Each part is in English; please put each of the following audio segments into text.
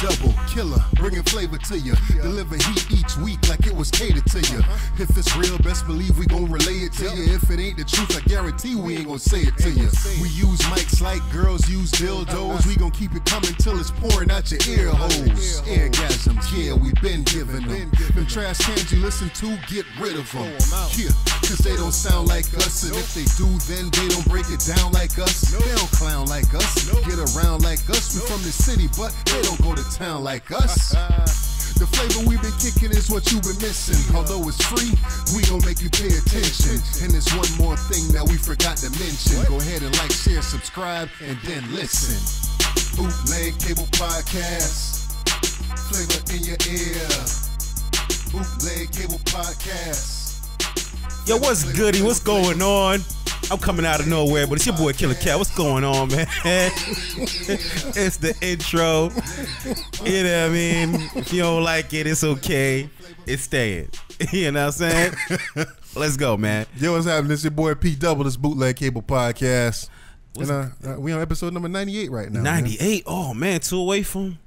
double killer, bringing flavor to you. Deliver heat each week like it was catered to you. If it's real, best believe we gon' relay it to you. If it ain't the truth, I guarantee we ain't gon' say it to you. We use mics like girls use dildos. We gon' keep it coming till it's pouring out your ear holes. Orgasms, yeah, we been giving them. Them trash cans you listen to, get rid of them. Yeah, cause they don't sound like us. And if they do, then they don't break it down like us. They don't clown like us, get around like us. We from the city, but they don't go to town like us. The flavor we've been kicking is what you've been missing. Although it's free, we gon' make you pay attention. And there's one more thing that we forgot to mention. Go ahead and like, share, subscribe, and then listen. Bootleg Cable Podcast. Flavor in your ear. Bootleg Cable Podcast. Yo, what's goody? What's going on? I'm coming out of nowhere, but it's your boy Killer Cat. What's going on, man? It's the intro. You know what I mean? If you don't like it, it's okay. It's staying. You know what I'm saying? Let's go, man. Yo, what's happening? It's your boy P Double. This Bootleg Cable Podcast. And we on episode number 98 right now. 98? Man. Oh, man. Two away from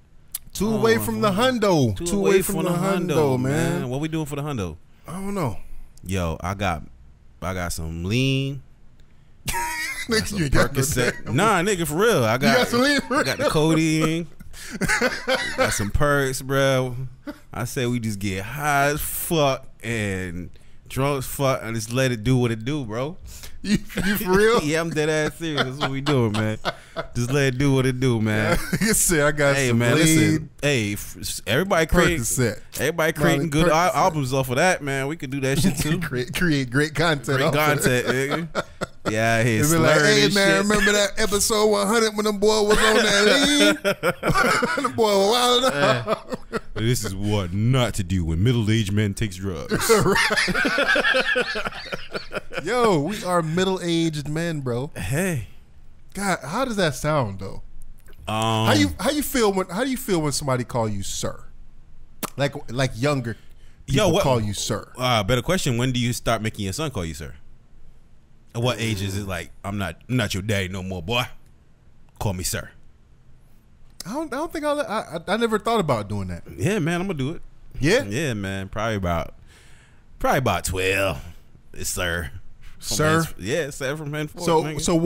the hundo. Two away from the hundo, man. What we doing for the hundo? I don't know. Yo, I got some lean. Nigga, you got nah, nigga, for real. I got some lean, I got the codeine. Got some perks, bro. I say we just get high as fuck and drunk as fuck and just let it do what it do, bro. You for real? Yeah, I'm dead ass serious. That's what we doing, man. Just let it do what it do, man. You see, I got some man, lean. Listen, hey, everybody creating good albums off of that, man. We could do that shit too. create great content. Great content, nigga. Yeah, he be like, hey man, remember that episode 100 when the boy was on that lean? The boy was wilding out. This is what not to do when middle-aged men takes drugs. Yo, we are middle-aged men, bro. Hey, God, how does that sound though? How you feel when somebody call you sir? Like younger people call you sir. Better question. When do you start making your son call you sir? At what age is it like, I'm not your daddy no more, boy? Call me sir. I don't think I never thought about doing that. Yeah, man, I'm gonna do it. Yeah? Yeah, man. Probably about 12. It's sir. Sir? Yeah, sir from henceforth. So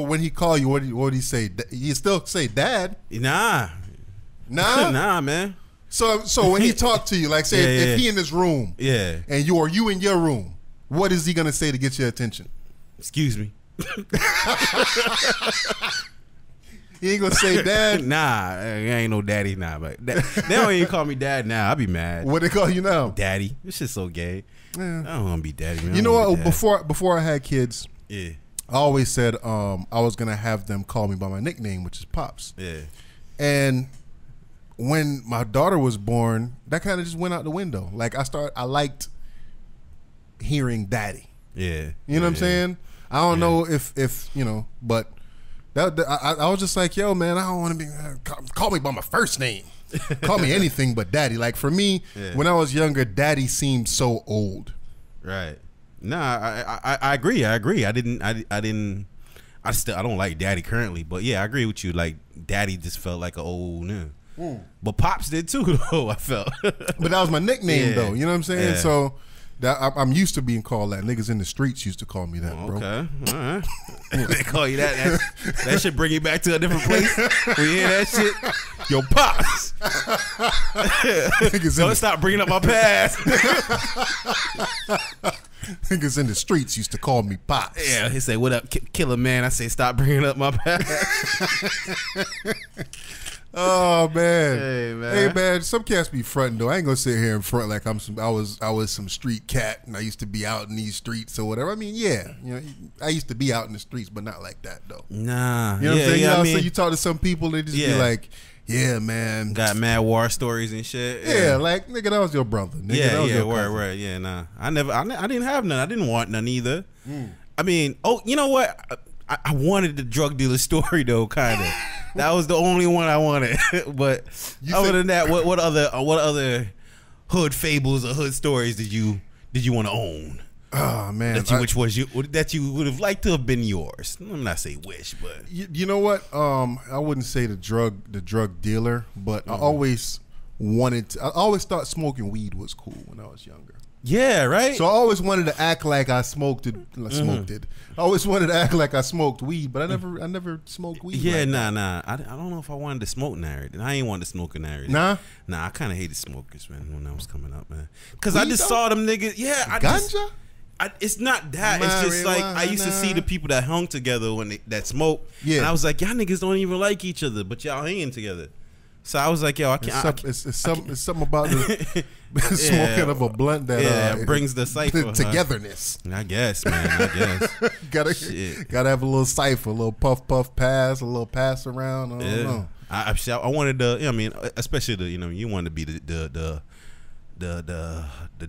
when he call you, what would he say? You still say dad? Nah, man. So when he talk to you, like say if he in his room, and you in your room, what is he gonna say to get your attention? Excuse me. He ain't gonna say dad. Nah, I ain't no daddy now. But they don't even call me dad now. I be mad. What they call you now? Daddy. This shit's so gay. Yeah. I don't want to be daddy, man. You know what? Before I had kids, I always said I was gonna have them call me by my nickname, which is Pops. Yeah. And when my daughter was born, that kind of just went out the window. Like I liked hearing daddy. Yeah. You know what I'm saying? I don't know if you know, but I was just like, yo, man, I don't want to be call me by my first name. Call me anything but daddy. Like for me, when I was younger, daddy seemed so old. Right. Nah, I agree. I don't like daddy currently, but yeah, I agree with you. Like daddy just felt like an old man. But Pops did too, though. I felt. But that was my nickname, though. You know what I'm saying? Yeah. So I'm used to being called that. Niggas in the streets used to call me that, bro. Okay, all right. They call you that. That should bring you back to a different place. We hear that shit. Yo, Pops. Don't stop bringing up my past. Niggas in the streets used to call me Pops. Yeah, he say, "What up, killer man?" I say, "Stop bringing up my past." Oh man. Hey man, some cats be fronting though. I ain't gonna sit here in front like I was some street cat and I used to be out in these streets or whatever. I mean, yeah, you know, I used to be out in the streets, but not like that though. Nah, you know what I'm saying? You know, so you talk to some people, they just be like, yeah, man, got mad war stories and shit. Yeah, like nigga, that was your brother. Nigga, that was your word. Yeah, nah, I didn't have none. I didn't want none either. I mean, you know what? I wanted the drug dealer story though, kind of. That was the only one I wanted. But other than that, what other hood fables or hood stories did you want to own? Oh man, that you would have liked to have been yours. I'm not saying wish, but you know what? I wouldn't say the drug dealer, but I always thought smoking weed was cool when I was younger. Yeah, right. So I always wanted to act like I smoked it. I always wanted to act like I smoked weed, but I never smoked weed. Yeah, like nah. I don't know if I wanted to smoke nary. I ain't wanted to smoke nary. Nah. I kind of hated smokers, man, when I was coming up, man. Because I just saw them niggas. Yeah, ganja. It's not that. It's just like I used to see the people that hung together when that smoke. Yeah. And I was like, y'all niggas don't even like each other, but y'all hanging together. So I was like, yo, I can't. It's something about the smoking of a blunt that brings the cipher togetherness. I guess, man. I guess. gotta have a little cipher, a little puff pass, a little pass around. I don't know. I wanted to. I mean, especially you wanted to be the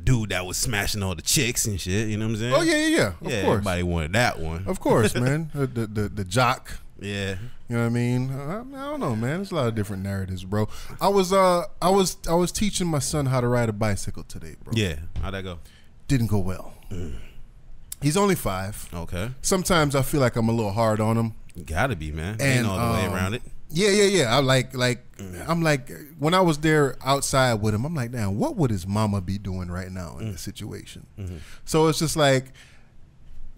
dude that was smashing all the chicks and shit. You know what I'm saying? Oh yeah. Of course, everybody wanted that one. Of course, man. The jock. Yeah. You know what I mean? I don't know, man. There's a lot of different narratives, bro. I was teaching my son how to ride a bicycle today, bro. Yeah. How'd that go? Didn't go well. He's only 5. Okay. Sometimes I feel like I'm a little hard on him. You gotta be, man. And ain't all the way around it. Yeah. I'm like when I was there outside with him, I'm like, damn, what would his mama be doing right now in this situation? So it's just like,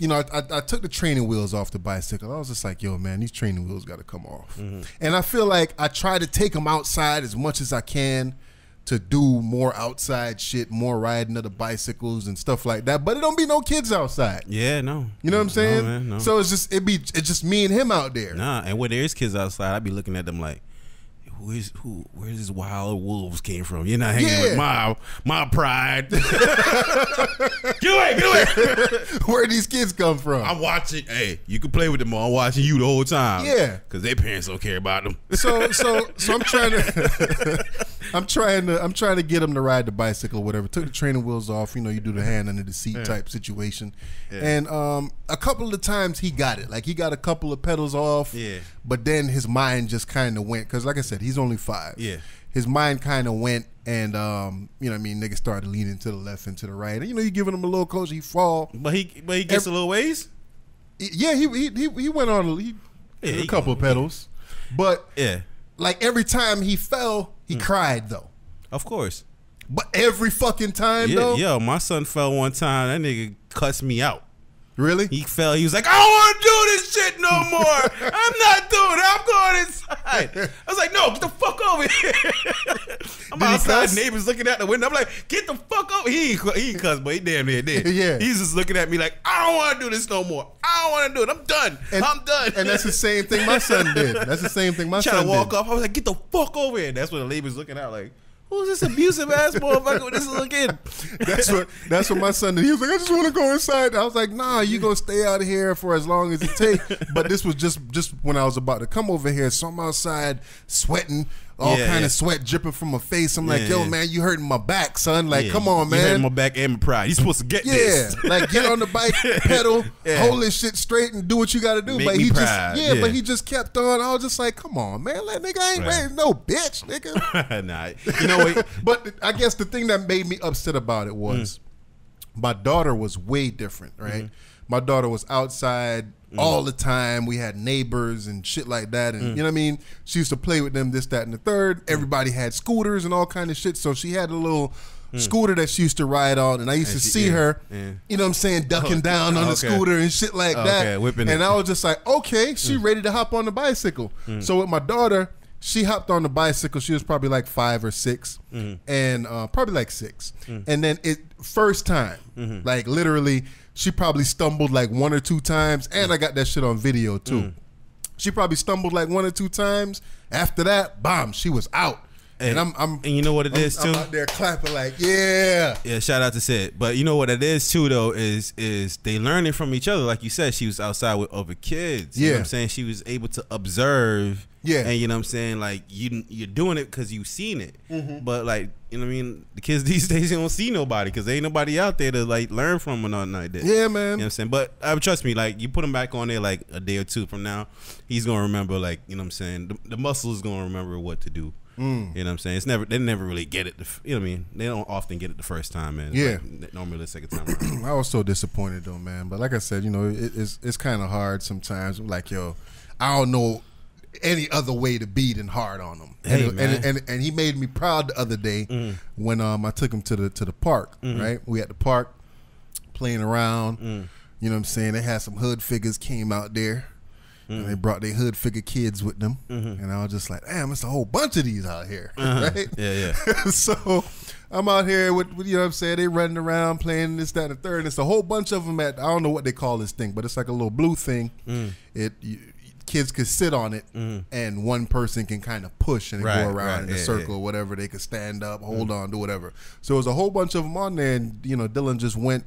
I took the training wheels off the bicycle. I was just like, yo, man, these training wheels got to come off. And I feel like I try to take them outside as much as I can to do more outside shit, more riding of the bicycles and stuff like that. But it don't be no kids outside. Yeah, no. You know what I'm saying? No, man, no. So it's just me and him out there. Nah, and when there's kids outside, I be looking at them like, where's this wild wolves came from? You're not hanging with my pride. Get away. Where these kids come from? I'm watching. Hey, you can play with them all. I'm watching you the whole time. Yeah. Because their parents don't care about them. So I'm trying to get him to ride the bicycle or whatever. Took the training wheels off. You do the hand under the seat type situation. Yeah. And a couple of times he got it. Like he got a couple of pedals off. Yeah. But then his mind just kind of went, because like I said, he's only 5. Yeah. His mind kind of went, and you know what I mean, niggas started leaning to the left and to the right. And you giving him a little coach, he fall. But he gets a little ways. Yeah, he went on a couple of pedals. But like every time he fell, he cried though. Of course. But every fucking time though. Yo, my son fell one time. That nigga cussed me out. Really? He fell. He was like, I don't want to do this shit no more. I'm not doing it. I'm going inside. I was like, no, get the fuck over here. I'm outside. Neighbors looking out the window. I'm like, get the fuck over. He cussed, but he damn near did. Yeah. He's just looking at me like, I don't want to do this no more. I don't want to do it. I'm done. I'm done. And that's the same thing my son did. That's the same thing my son did. Trying to walk off. I was like, get the fuck over here. That's when the neighbors looking out like, who's this abusive ass motherfucker with this little kid? That's what my son did. He was like, I just want to go inside. I was like, nah, you gonna stay out here for as long as it takes. But this was just when I was about to come over here. So I'm outside sweating, all kind of sweat dripping from my face. I'm like, yo, man, you hurting my back, son. Like, come on, man. You hurting my back and my pride. You supposed to get this. Like get on the bike, pedal, hold this shit straight and do what you gotta do. Make but me he proud. But he just kept on. I was just like, come on, man. Like, nigga, I ain't raised no bitch, nigga. Nah. You know what? But I guess the thing that made me upset about it was my daughter was way different, right? My daughter was outside all the time. We had neighbors and shit like that. And you know what I mean? She used to play with them, this, that, and the third. Everybody had scooters and all kind of shit. So she had a little scooter that she used to ride on. And I used to see her, you know what I'm saying, ducking down on the scooter and shit like that. Whipping and it. I was just like, okay, she ready to hop on the bicycle. So with my daughter, she hopped on the bicycle. She was probably like 5 or 6, and probably like 6. And then first time, like literally, she probably stumbled like 1 or 2 times, and I got that shit on video too. She probably stumbled like 1 or 2 times. After that, bam, she was out. And and you know what it is too? I'm out there clapping like, yeah. Shout out to Sid. But you know what it is too though is they learning from each other. Like you said, she was outside with other kids. You know what I'm saying? She was able to observe Yeah. And you know what I'm saying, like you're doing it because you've seen it. But like, you know what I mean, the kids these days, they don't see nobody because there ain't nobody out there to like learn from or nothing like that. Yeah, man. You know what I'm saying? But trust me, like you put him back on there like a day or two from now, he's gonna remember, like, you know what I'm saying, the muscle is gonna remember what to do. You know what I'm saying? They never really get it. You know what I mean? They don't often get it the first time, man. Yeah. Like, normally the second time around. I was so disappointed though, man. But like I said, you know, it's kind of hard sometimes. Like, yo, I don't know any other way to be than hard on him. Hey, and he made me proud the other day when I took him to the park. Right, we at the park playing around. You know what I'm saying? They had some hood figures came out there. And they brought their hood figure kids with them. And I was just like, damn, it's a whole bunch of these out here. Right? Yeah. So I'm out here with, you know what I'm saying, they running around playing this, that, and the third. And it's a whole bunch of them I don't know what they call this thing, but it's like a little blue thing. Kids could sit on it, and one person can kind of push and go around in a circle or whatever. They could stand up, hold on, do whatever. So it was a whole bunch of them on there, and, you know, Dylan just went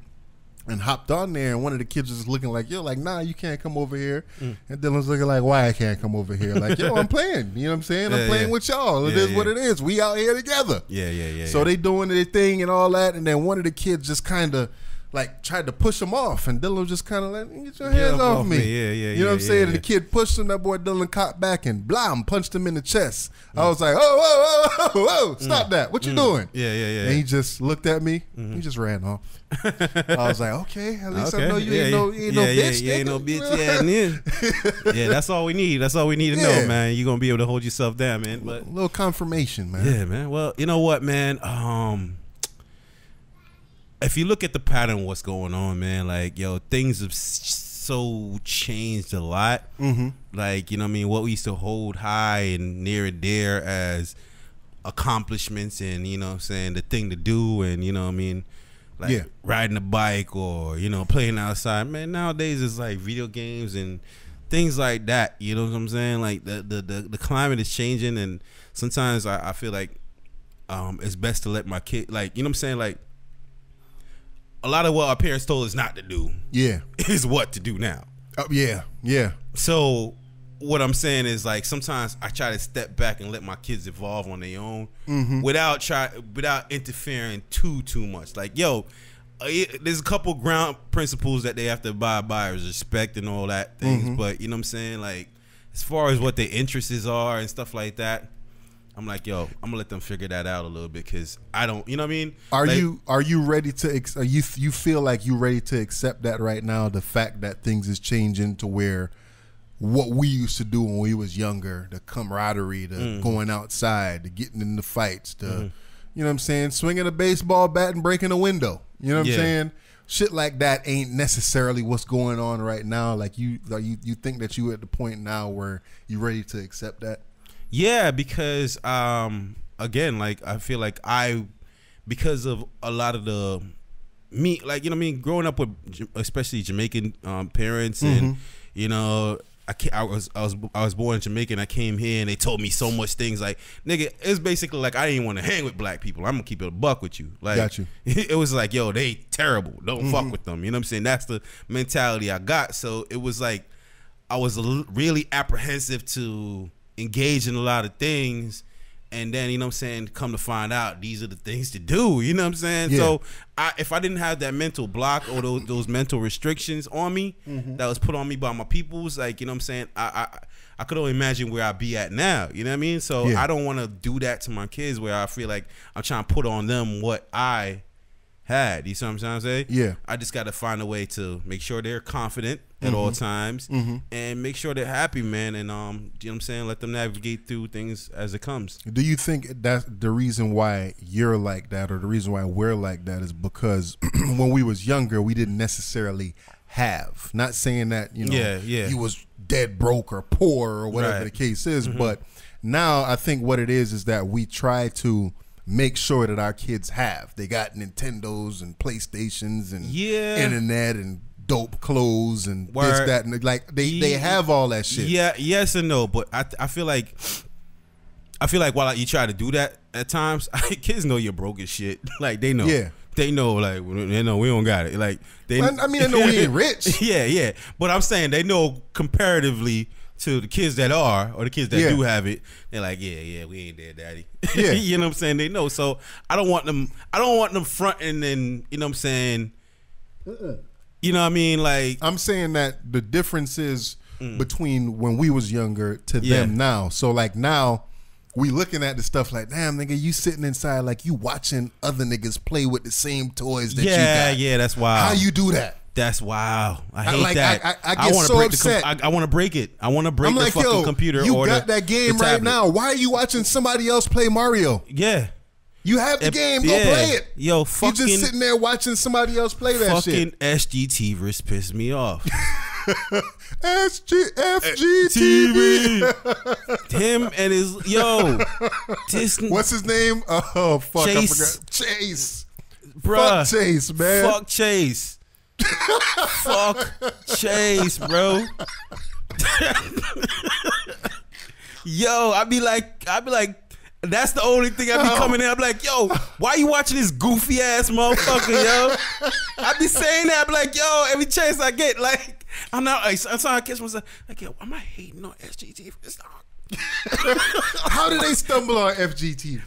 and hopped on there, and one of the kids was just looking like, yo, like, nah, you can't come over here. And Dylan's looking like, why I can't come over here? Like, yo, I'm playing. You know what I'm saying? I'm playing with y'all. It is what it is. We out here together. Yeah. So they doing their thing and all that, and then one of the kids just kind of like tried to push him off, and Dylan was just kind of like, get your hands off me. You know what I'm saying? And the kid pushed him. That boy Dylan caught back and blam, punched him in the chest. I was like, whoa, stop that. What you doing? Yeah. And he just looked at me. He just ran off. I was like, okay, at least I know you ain't no bitch. You ain't no bitch. Yeah, that's all we need. That's all we need to know, man. You're going to be able to hold yourself down, man. But a little confirmation, man. Yeah, man. Well, you know what, man? If you look at the pattern of what's going on, man, like, yo, things have so changed a lot. Like, you know what I mean? What we used to hold high and near and dear as accomplishments and, you know what I'm saying, the thing to do and, you know what I mean, like riding a bike or, you know, playing outside. Man, nowadays it's like video games and things like that. You know what I'm saying? Like the climate is changing, and sometimes I feel like it's best to let my kid, like, you know what I'm saying, like, a lot of what our parents told us not to do is what to do now. So what I'm saying is, like, sometimes I try to step back and let my kids evolve on their own without interfering too much. Like, yo, there's a couple ground principles that they have to abide by, is respect and all that things. But you know what I'm saying, like, as far as what their interests are and stuff like that, I'm like, yo, I'm gonna let them figure that out a little bit, because I don't, you know what I mean? Are you ready to? You feel like you ready to accept that right now? The fact that things is changing to where what we used to do when we was younger, the camaraderie, the going outside, the getting in the fights, the you know what I'm saying, swinging a baseball bat and breaking a window. You know what I'm saying? Shit like that ain't necessarily what's going on right now. Like you think that you at the point now where you ready to accept that? Yeah, because again, like, I feel like because of a lot of like, you know what I mean, growing up with especially Jamaican parents, and you know, I was born in Jamaica, and I came here and they told me so much things. Like, nigga, it's basically like I didn't want to hang with black people. I'm gonna keep it a buck with you. Like, got you. It was like, yo, they terrible. Don't fuck with them. You know what I'm saying? That's the mentality I got. So it was like I was really apprehensive to engage in a lot of things, and then, you know what I'm saying, come to find out these are the things to do. You know what I'm saying? So if I didn't have that mental block or those mental restrictions on me that was put on me by my peoples, like, you know what I'm saying, I could only imagine where I'd be at now. You know what I mean? So I don't want to do that to my kids, where I feel like I'm trying to put on them what I had. You see what I'm trying to say? Yeah. I just got to find a way to make sure they're confident at all times, and make sure they're happy, man. And you know what I'm saying, let them navigate through things as it comes. Do you think that's the reason why you're like that, or the reason why we're like that, is because when we was younger, we didn't necessarily have, not saying that, you know, you was dead broke or poor or whatever the case is, but now I think what it is that we try to make sure that our kids they got Nintendos and PlayStations and internet and dope clothes and this, that, and like they have all that shit. Yeah, yes and no, but I feel like while you try to do that at times, kids know you're broke as shit. Like, they know. Yeah. They know, like, they know we don't got it. Like, they know we ain't rich. Yeah. But I'm saying they know comparatively to the kids that are, or the kids that do have it, they're like, yeah, we ain't there, daddy. Yeah. You know what I'm saying? They know. So I don't want them fronting and, you know what I'm saying? You know what I mean? Like, I'm saying that the difference is between when we was younger to them now. So like now we looking at the stuff like, damn nigga, you sitting inside like you watching other niggas play with the same toys that you got. Yeah, that's wild. How you do that? That's wild. I hate that. I get so upset. I want to break it. I want to break the fucking computer. You or got that game right now. Why are you watching somebody else play Mario? Yeah. You have the game. Go play it. Yo, fucking. You just sitting there watching somebody else play that shit. Fucking SGTvers piss me off. FGTV. Him and his What's his name? Oh fuck, Chase. I forgot. Chase. Bruh. Fuck Chase, man. Fuck Chase. Fuck Chase, bro. Yo, I be like, that's the only thing I be coming in. I be like, yo, why you watching this goofy ass motherfucker, yo? I be saying that, I be like, yo, every chance I get, like, I'm not, like, sometimes I catch myself, like, yo, am I hating on SGTV? How did they stumble on FGTV?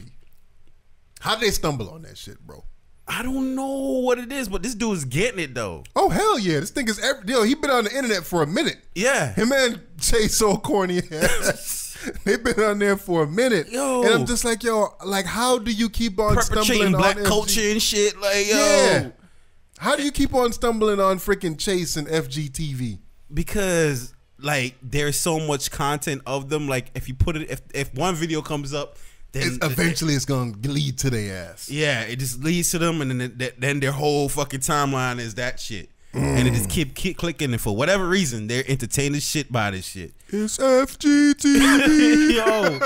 How did they stumble on that shit, bro? I don't know what it is, but this dude is getting it though. Oh hell yeah, this thing is he been on the internet for a minute. Yeah, him and Chase so corny ass. They've been on there for a minute. Yo, and I'm just like, yo, like how do you keep on stumbling black on culture and shit? Like, yo, yeah. How do you keep on stumbling on freaking Chase and FGTV? Because like there's so much content of them. Like if you put it, if one video comes up. Eventually it's gonna lead to their ass. Yeah, it just leads to them, and then their whole fucking timeline is that shit, and it just keep clicking, and for whatever reason they're entertained as shit by this shit. It's FGTV. Yo,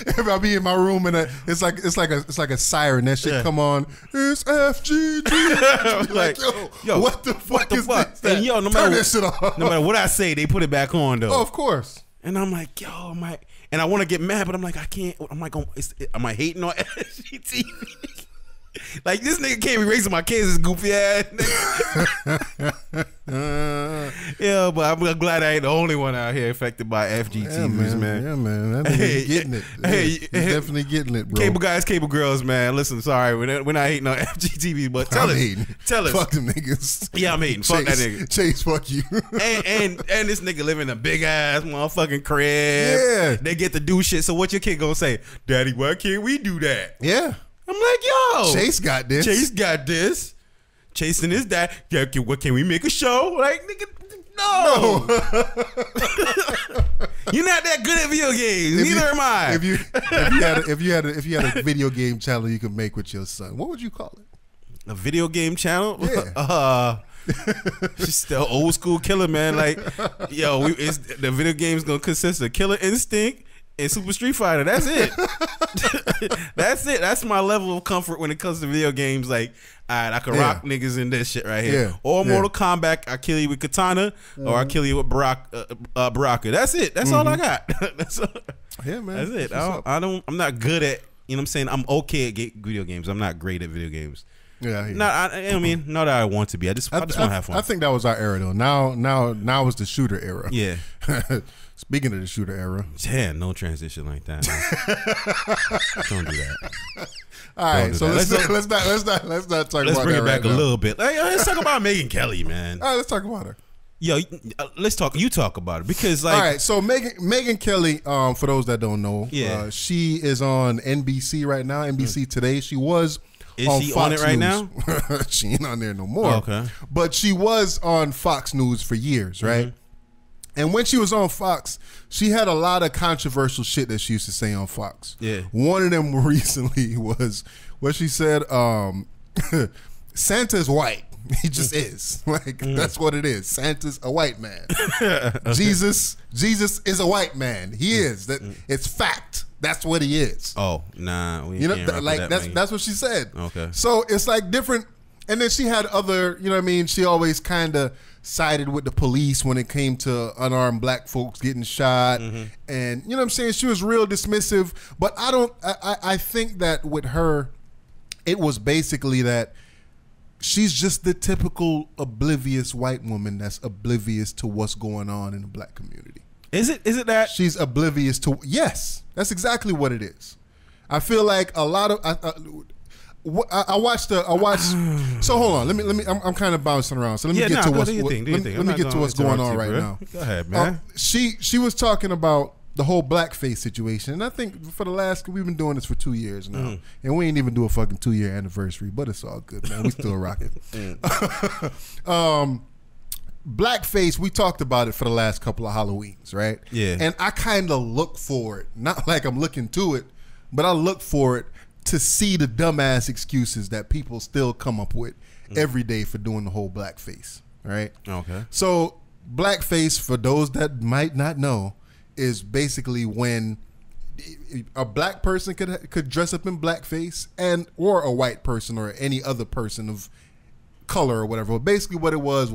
if I be in my room and it's like a siren, that shit come on. It's FGTV. like yo, what the fuck is this? And yo, turn that shit off. No matter what I say, they put it back on though. Oh, of course. And I'm like, yo, and I want to get mad, but I'm like, I can't. I'm like, am I hating on SGTV? Like this nigga can't be raising my kids, this goofy ass nigga. Yeah, but I'm glad I ain't the only one out here affected by FGTVs, man. Yeah, man. That nigga's getting it. He's definitely getting it, bro. Cable guys, cable girls, man. Listen, sorry, we're not hating on FGTV, but tell us. Fuck them niggas. Yeah, I'm hating. Fuck that nigga. Chase, fuck you. and this nigga live in a big ass motherfucking crib. Yeah. They get to do shit. So what your kid gonna say? Daddy, why can't we do that? Yeah. I'm like, yo, Chase got this. Chasing his dad. Yeah, what can we make a show? Like, nigga, no. You're not that good at video games. Neither am I. If you had a video game channel you could make with your son, what would you call it? A video game channel? Yeah. Just the old school killer, man. Like, yo, the video game's gonna consist of Killer Instinct and Super Street Fighter. That's it. That's it. That's my level of comfort when it comes to video games. Like, all right, I can rock niggas in this shit right here. Yeah. Or Mortal Kombat, I kill you with katana, or I kill you with Baraka. That's it. That's all I got. That's all. Yeah, man. That's it. I'm not good at. You know what I'm saying? I'm okay at video games. I'm not great at video games. Yeah, I mean, not that I want to be. I just want to have fun. I think that was our era though. Now was the shooter era. Yeah. Speaking of the shooter era, yeah, no transition like that. Don't do that. All right, so let's not talk about that. Let's bring it back right a now. little bit. Let's talk about Megyn Kelly, man. All right, let's talk about her. Yo, let's talk. You talk about it because, like, all right. So Megyn Kelly, for those that don't know, she is on NBC right now. NBC Today. She was. Is on she Fox on it right News. now? She ain't on there no more. Okay. But she was on Fox News for years, right? And when she was on Fox, she had a lot of controversial shit that she used to say on Fox. Yeah. One of them recently was what she said, Santa's white. He just is. Like, that's what it is. Santa's a white man. Okay. Jesus is a white man. He is. That it's fact. That's what he is. Oh, nah. You know, that's what she said. Okay. So it's like different. And then she had other, you know what I mean? She always kind of sided with the police when it came to unarmed black folks getting shot. And, you know what I'm saying? She was real dismissive. But I think that with her, it was basically that she's just the typical oblivious white woman that's oblivious to what's going on in the black community. Is it that? She's oblivious to. Yes, that's exactly what it is. I feel like a lot of. I watched. So hold on. Let me. I'm kind of bouncing around. So let me get to what's. Let me get to what's going on right now. Go ahead, man. She was talking about the whole blackface situation, and I think for the last we've been doing this for 2 years now, and we ain't even do a fucking 2-year anniversary, but it's all good, man. We still rocking. Blackface, we talked about it for the last couple of Halloweens, right? Yeah. And I kind of look for it, not like I'm looking to it, but I look for it to see the dumbass excuses that people still come up with every day for doing the whole blackface, right? Okay. So blackface, for those that might not know, is basically when a black person could dress up in blackface, or a white person or any other person of color or whatever. But basically what it was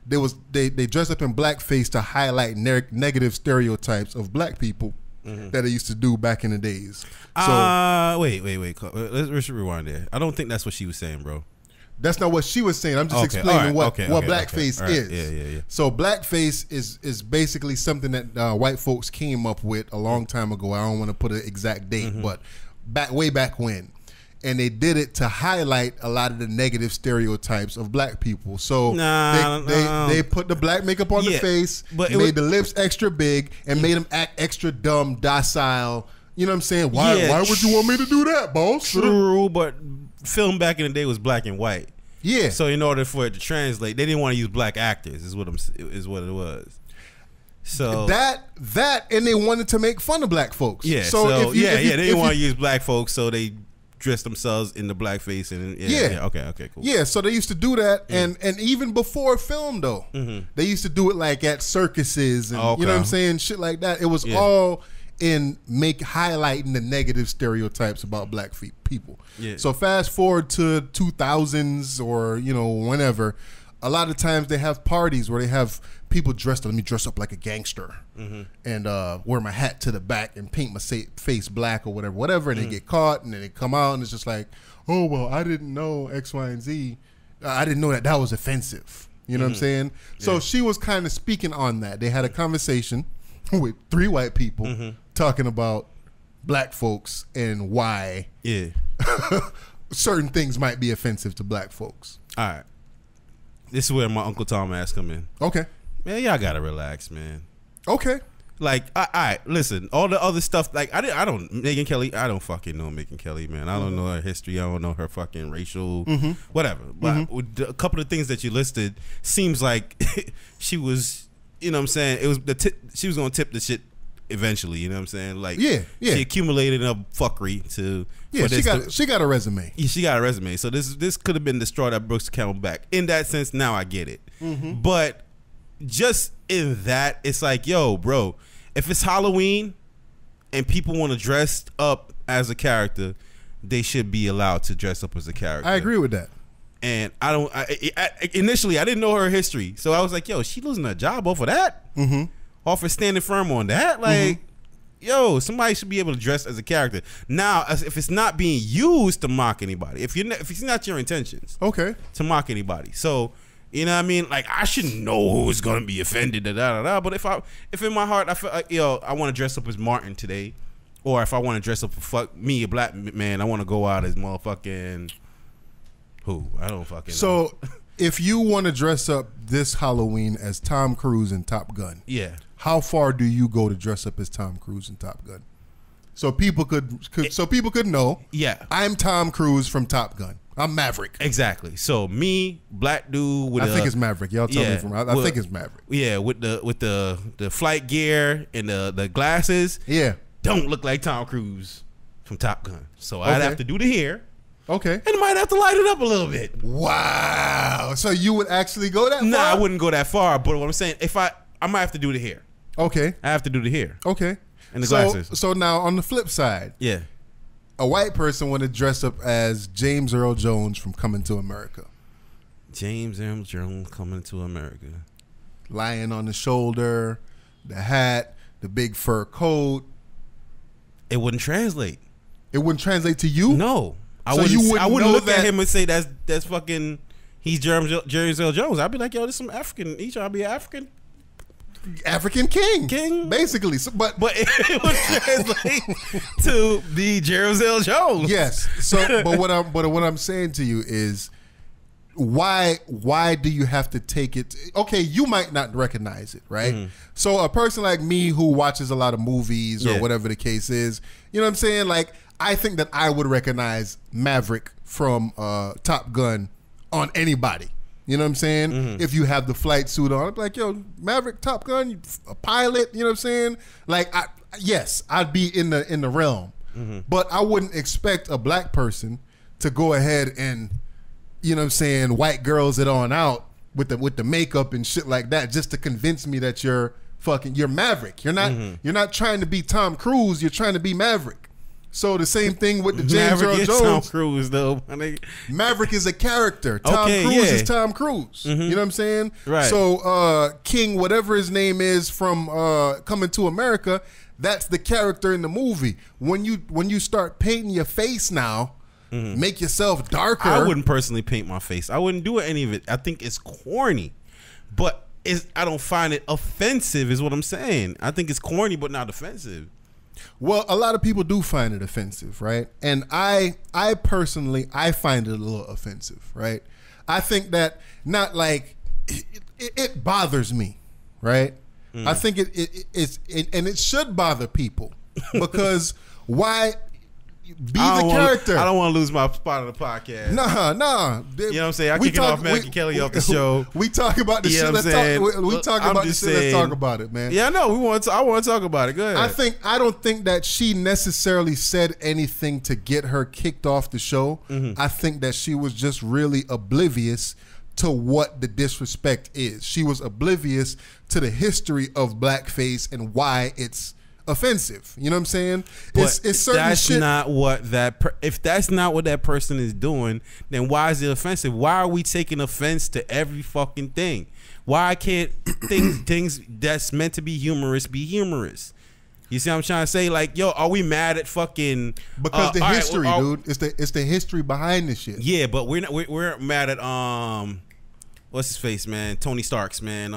they dressed up in blackface to highlight negative stereotypes of black people that they used to do back in the days. So wait. Let's rewind there. I don't think that's what she was saying, bro. That's not what she was saying. I'm just explaining what blackface is. Yeah. So blackface is basically something that white folks came up with a long time ago. I don't want to put an exact date, but way back when. And they did it to highlight a lot of the negative stereotypes of black people. So they put the black makeup on the face, but made the lips extra big, and made them act extra dumb, docile. You know what I'm saying? Why would you want me to do that, boss? True, but film back in the day was black and white. Yeah. So in order for it to translate, they didn't want to use black actors. Is what it was. So that and they wanted to make fun of black folks. Yeah. So they didn't want to use black folks, so they dress themselves in the blackface and okay, cool. Yeah, so they used to do that, and even before film though, they used to do it like at circuses and you know what I'm saying, shit like that. It was all in highlighting the negative stereotypes about black people. Yeah. So fast forward to 2000s or whenever, a lot of times they have parties where they have people dressed. Let me dress up like a gangster and wear my hat to the back and paint my face black or whatever, and they get caught, and then they come out and it's just like, oh well, I didn't know X, Y, and Z. I didn't know that was offensive. You know what I'm saying? So she was kind of speaking on that. They had a conversation with 3 white people talking about black folks and why certain things might be offensive to black folks. All right. This is where my Uncle Tom ass come in. Okay. Man, y'all gotta relax, man. Okay. Like, all right, listen, all the other stuff, like, I don't, Megyn Kelly, I don't fucking know Megyn Kelly, man. I don't know her history. I don't know her fucking racial, whatever. But with a couple of things that you listed, seems like she was, you know what I'm saying, it was she was gonna tip the shit eventually, you know what I'm saying? Like, she accumulated enough fuckery to. Yeah, she got a resume. Yeah, she got a resume. So this could have been the straw that broke the camel back. In that sense, now I get it. But just in that, it's like, yo, bro, if it's Halloween and people want to dress up as a character, they should be allowed to dress up as a character. I agree with that. And initially, I didn't know her history. So I was like, yo, she losing her job off of that? Off of standing firm on that? Like, yo, somebody should be able to dress as a character. Now, if it's not being used to mock anybody, if it's not your intentions, to mock anybody. So, you know what I mean? Like, I should know who's gonna be offended, But if in my heart I feel like, yo, I want to dress up as Martin today, or if I want to dress up for a black man, I want to go out as motherfucking who? I don't fucking know. So, if you want to dress up this Halloween as Tom Cruise in Top Gun, how far do you go to dress up as Tom Cruise in Top Gun? So people could know. Yeah, I'm Tom Cruise from Top Gun. I'm Maverick. Exactly. So me, black dude with I think it's Maverick. Y'all tell me from. I think it's Maverick. Yeah, with the flight gear and the glasses. Yeah, don't look like Tom Cruise from Top Gun. So I'd have to do the hair. Okay. And I might have to light it up a little bit. Wow. So you would actually go that far? Nah, I wouldn't go that far. But what I'm saying, I might have to do the hair. Okay. I have to do the hair. Okay. And the glasses. So now on the flip side, a white person want to dress up as James Earl Jones from Coming to America. James Earl Jones Coming to America. Lion on the shoulder, the hat, the big fur coat. It wouldn't translate. It wouldn't translate to you? No. I wouldn't look at him and say that's fucking he's James Earl Jones. I'd be like, yo, this some African. He trying to be African. African king, basically. So, but it would translate to the Jerzel Jones. Yes. So, but what I'm saying to you is, why do you have to take it? Okay, you might not recognize it, right? Mm-hmm. So a person like me who watches a lot of movies or whatever the case is, you know what I'm saying? Like, I think that I would recognize Maverick from Top Gun on anybody. You know what I'm saying? Mm-hmm. If you have the flight suit on, I'd be like, yo, Maverick, Top Gun, a pilot. You know what I'm saying? Like, yes, I'd be in the realm, but I wouldn't expect a black person to go ahead and, you know what I'm saying, white girls it on out with the makeup and shit like that just to convince me that you're Maverick. You're not trying to be Tom Cruise. You're trying to be Maverick. So the same thing with the James Earl Jones. Tom Cruise though. Maverick is a character. Tom Cruise is Tom Cruise. Mm-hmm. You know what I'm saying? Right. So King, whatever his name is from Coming to America, that's the character in the movie. When you start painting your face now, make yourself darker. I wouldn't personally paint my face. I wouldn't do any of it. I think it's corny, but I don't find it offensive is what I'm saying. I think it's corny but not offensive. Well, a lot of people do find it offensive, right? And I personally find it a little offensive, right? I think that not like it bothers me, right? I think it's and it should bother people because why be the character? I don't want to lose my spot on the podcast. Nah. You know what I'm saying? I kicking off Megyn Kelly off the show. We talk about the shit. We talk about the shit. Let's talk about it, man. Yeah, I know. I want to talk about it. Go ahead. I don't think that she necessarily said anything to get her kicked off the show. I think that she was just really oblivious to what the disrespect is. She was oblivious to the history of blackface and why it's offensive. You know what I'm saying? But it's certain that's shit. Not what if that's not what that person is doing, then why is it offensive? Why are we taking offense to every fucking thing? Why can't things that's meant to be humorous be humorous? You see what I'm trying to say? Like, yo, are we mad at fucking because the history, dude? It's the history behind this shit. Yeah, but we're mad at what's his face, man? Tony Stark's, man.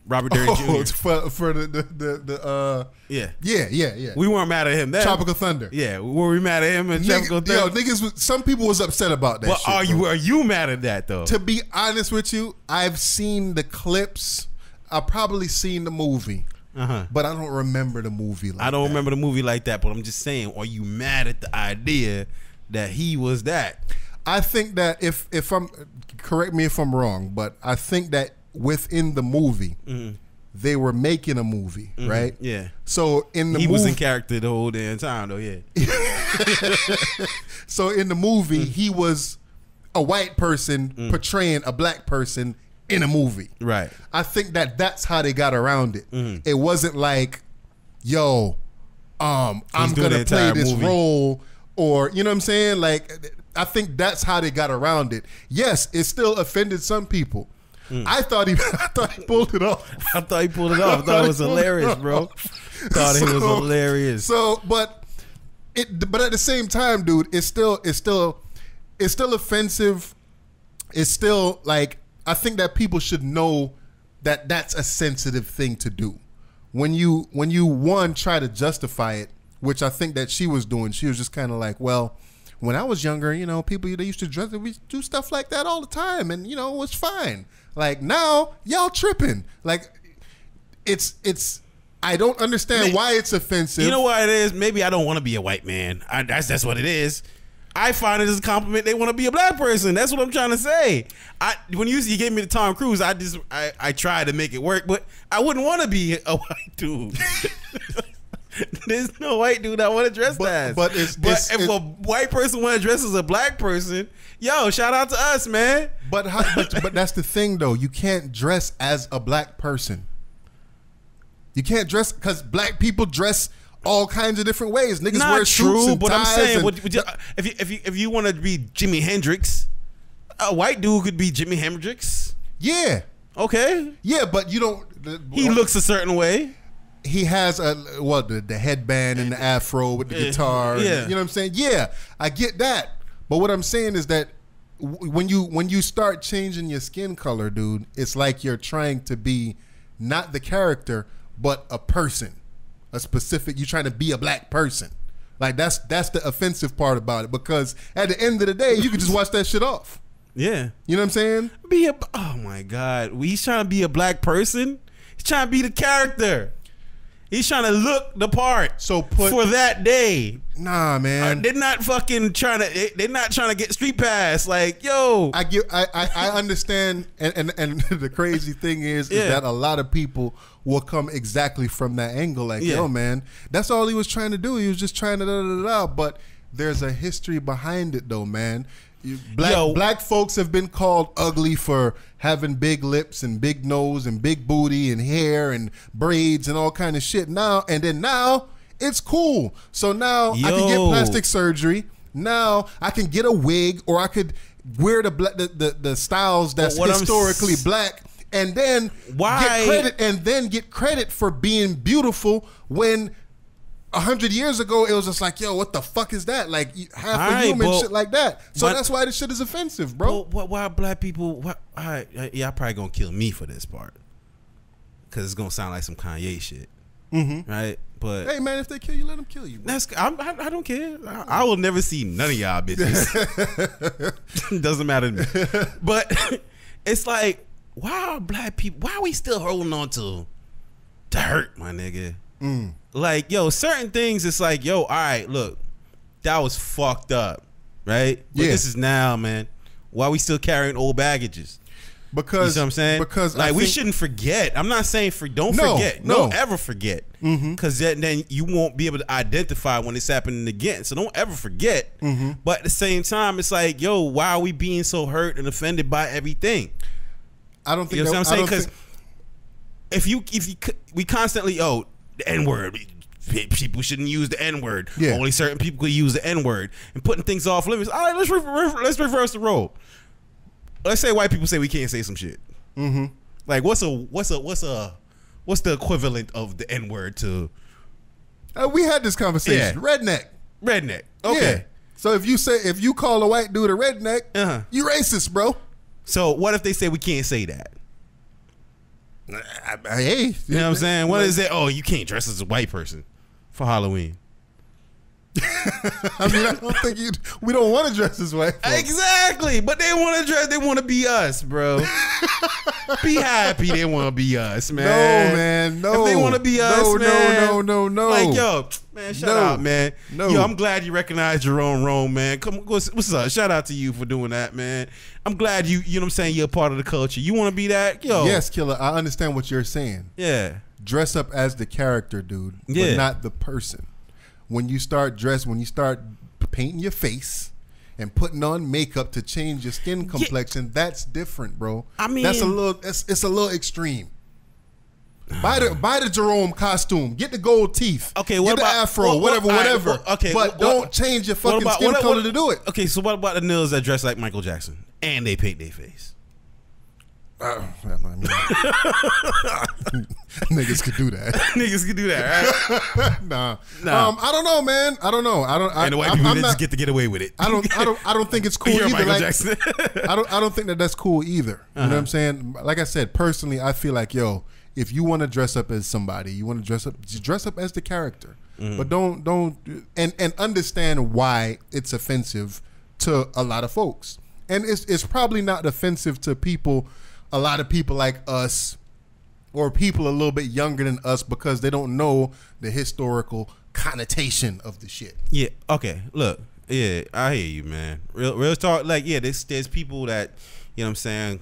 Robert Downey Jr. For the yeah. We weren't mad at him then. Tropical Thunder. Yeah, were we mad at him and Tropical Thunder? Yo, niggas. Some people was upset about that. But shit, are you mad at that though? To be honest with you, I've seen the clips. I've probably seen the movie. But I don't remember the movie like I don't remember the movie like that, but I'm just saying, are you mad at the idea that he was that? I think that if I'm, correct me if I'm wrong, but I think that within the movie, they were making a movie, right? Yeah. So in the movie, he was in character the whole damn time, though. Yeah. So in the movie, he was a white person portraying a black person in a movie. Right. I think that that's how they got around it. It wasn't like, yo, I'm gonna play this role, or you know what I'm saying, like. I think that's how they got around it. Yes, it still offended some people. I thought he pulled it off. I thought he pulled it off. I thought it was hilarious, bro. Thought it was hilarious. So, but at the same time, dude, it's still offensive. It's still like, I think that people should know that that's a sensitive thing to do. When you try to justify it, which I think that she was doing, she was just kind of like, well, when I was younger, you know, people, they used to dress, we do stuff like that all the time, and you know, it was fine. Like now, y'all tripping. Like it's. I don't understand why it's offensive. You know what it is? Maybe I don't want to be a white man. That's what it is. I find it as a compliment they want to be a black person. That's what I'm trying to say. When you gave me the Tom Cruise, I tried to make it work, but I wouldn't want to be a white dude. There's no white dude I want to dress as. But if a white person want to dress as a black person, yo, shout out to us, man. But that's the thing, though. You can't dress as a black person. You can't dress, because black people dress all kinds of different ways. Niggas wear suits and ties. But I'm saying, if you want to be Jimi Hendrix, a white dude could be Jimi Hendrix. Yeah. Okay. Yeah, but you don't. He looks a certain way. He has the headband and the afro with the guitar. Yeah. You know what I'm saying? Yeah, I get that. But what I'm saying is that when you start changing your skin color, dude, it's like you're trying to be not the character, but a person, a specific. You trying to be a black person. Like that's the offensive part about it, because at the end of the day, you can just watch that shit off. Yeah, you know what I'm saying? Oh my God, he's trying to be a black person. He's trying to be the character. He's trying to look the part. So for that day. Nah, man. They're not fucking trying to. They're not trying to get street pass. Like, yo, I understand, and the crazy thing is that a lot of people will come exactly from that angle. Like, yo, man, that's all he was trying to do. He was just trying to But there's a history behind it, though, man. Black folks have been called ugly for having big lips and big nose and big booty and hair and braids and all kind of shit. Now it's cool. So now I can get plastic surgery. Now I can get a wig, or I could wear the styles that's historically black, and then get credit for being beautiful when 100 years ago, it was just like, yo, what the fuck is that? Like, half a human, shit like that. So that's why this shit is offensive, bro. Why black people? Y'all probably gonna kill me for this part, because it's gonna sound like some Kanye shit, right? But hey, man, if they kill you, let them kill you. Bro. I don't care. I will never see none of y'all bitches. Doesn't matter to me. But it's like, why are black people? Why are we still holding on to hurt, my nigga? Like, yo, certain things, it's like, yo, all right, look, that was fucked up, right? But this is now, man. Why we still carrying old baggages? Because, you know what I'm saying? Because like, we shouldn't forget. I'm not saying don't forget. Don't ever forget. Because then you won't be able to identify when it's happening again. So don't ever forget. But at the same time, it's like, yo, why are we being so hurt and offended by everything? I don't think, you know what I'm saying? Because we constantly, the N-word. People shouldn't use the N-word. Only certain people could use the N-word, and putting things off limits. All right, let's reverse the role. Let's say white people say we can't say some shit. Like, what's the equivalent of the N-word to? We had this conversation. Redneck. Okay. Yeah. So if you call a white dude a redneck, you racist, bro. So what if they say we can't say that? Hey, you know what I'm saying? What is it? Oh, you can't dress as a white person for Halloween. I mean, I don't think we don't want to dress as white folks. Exactly, but they want to dress. They want to be us, bro. Be happy. They want to be us, man. No, man. No. If they want to be us, man. No. Like, yo, man, shout out, man. No. Yo, I'm glad you recognized your own wrong, man. Come, what's up? Shout out to you for doing that, man. I'm glad you know what I'm saying, you're a part of the culture. You want to be that? Yo. Yes, Killer. I understand what you're saying. Yeah. Dress up as the character, dude, but not the person. When you start painting your face and putting on makeup to change your skin complexion, that's different, bro. I mean, it's a little extreme. Buy the Jerome costume. Get the gold teeth. Okay, get the afro, whatever. Okay, but don't change your fucking skin color to do it. Okay, so what about the niggas that dress like Michael Jackson and they paint their face? Niggas could do that. Niggas could do that, right? Nah. I don't know, man. I don't know. And the white people just get away with it. I don't think it's cool You're either. Michael Jackson. I don't think that's cool either. You know what I'm saying? Like I said, personally, I feel like, yo, if you want to dress up as somebody, you want to dress up as the character. But don't and understand why it's offensive to a lot of folks. And it's probably not offensive to a lot of people like us, or people a little bit younger than us, because they don't know the historical connotation of the shit. Yeah. Okay. Look. Yeah, I hear you, man. Real talk. Like, yeah, there's people that, you know what I'm saying,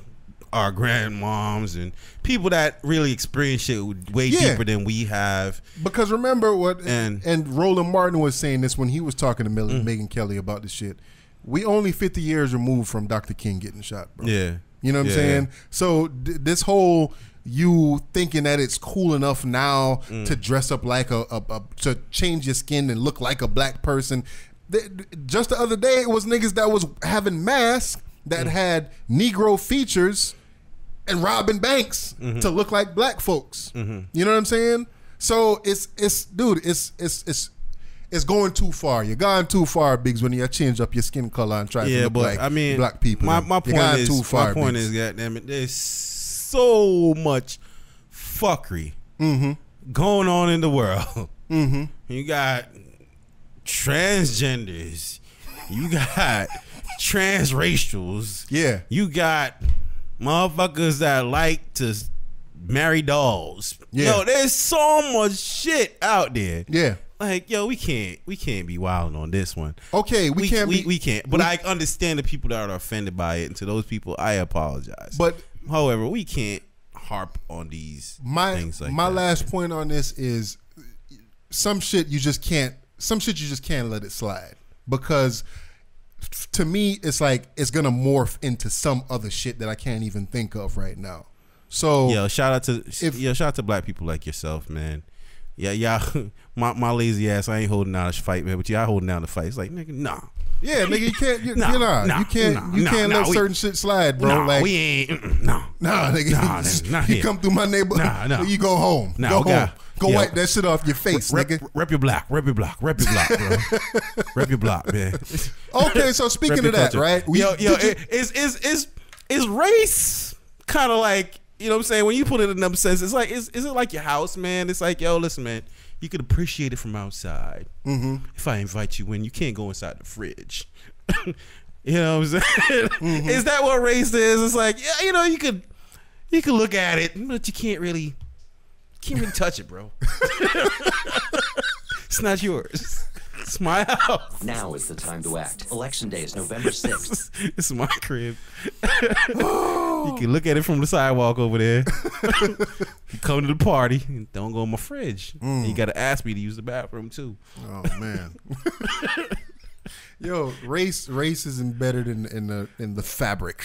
are grandmoms and people that really experience shit way deeper than we have. Because remember what and Roland Martin was saying this when he was talking to Megyn Kelly about this shit. We only 50 years removed from Dr. King getting shot, bro. Yeah. You know what I'm saying? So this whole you thinking that it's cool enough now to dress up like to change your skin and look like a black person. Just the other day, it was niggas that was having masks that had Negro features and robbing banks to look like black folks. You know what I'm saying? So it's going too far. You're going too far, Biggs, when you change up your skin color and try to look like black people. My point is, goddamn it, there's so much fuckery going on in the world. You got transgenders. You got transracials. Yeah. You got motherfuckers that like to marry dolls. Yeah. Yo, there's so much shit out there. Yeah. Like, yo, we can't be wilding on this one. Okay, we can't. But I understand the people that are offended by it, and to those people, I apologize. But however, we can't harp on these things like my that. last point on this is some shit you just can't let it slide, because to me it's like it's gonna morph into some other shit that I can't even think of right now. So shout out to black people like yourself, man. Yeah, my lazy ass, I ain't holding down a fight, man, but y'all holding down the fight. It's like, nigga, nah. Yeah, nigga, you can't. You can't let certain shit slide, bro. Nah, like we ain't. Nah, nigga. You come through my neighborhood. You go home. Go wipe that shit off your face, nigga. Rep your block, bro. Rep your block, man. Okay, so speaking of that, right? Is race kind of like, you know what I'm saying? When you put it in them sense, it's like, is it like your house, man? It's like, yo, listen, man. You could appreciate it from outside. If I invite you in, you can't go inside the fridge. You know what I'm saying? Is that what race is? It's like, yeah, you know, you could look at it, but you can't really touch it, bro. It's not yours. It's my house. Now is the time to act. Election day is November 6th. It's my crib. You can look at it from the sidewalk over there. You come to the party and don't go in my fridge. And you got to ask me to use the bathroom too. Oh man. Yo, race is embedded in the fabric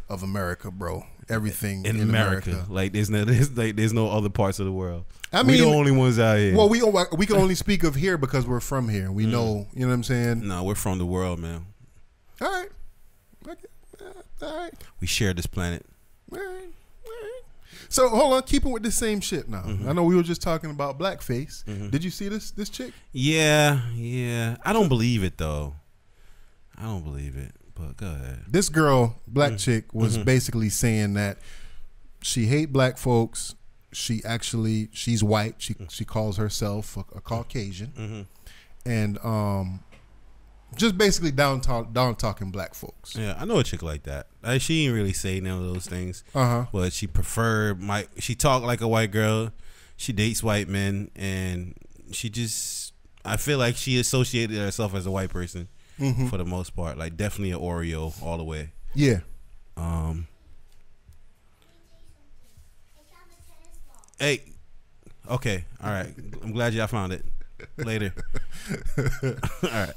of America, bro. Everything in America. Like there's no other parts of the world. I mean, we the only ones out here. Well, we can only speak of here because we're from here. We know, you know what I'm saying? No, we're from the world, man. All right. Okay. All right. We share this planet. All right. So hold on, keeping with the same shit now. I know we were just talking about blackface. Did you see this chick? Yeah. I don't believe it though. I don't believe it. But go ahead. This girl, black chick, was basically saying that she hate black folks. She's white. She calls herself a Caucasian, and just basically down talking black folks. Yeah, I know a chick like that. She didn't really say none of those things. But she preferred she talked like a white girl. She dates white men, and I feel like she associated herself as a white person for the most part. Like definitely an Oreo all the way. Yeah. Hey, okay, all right. I'm glad y'all found it. Later. All right.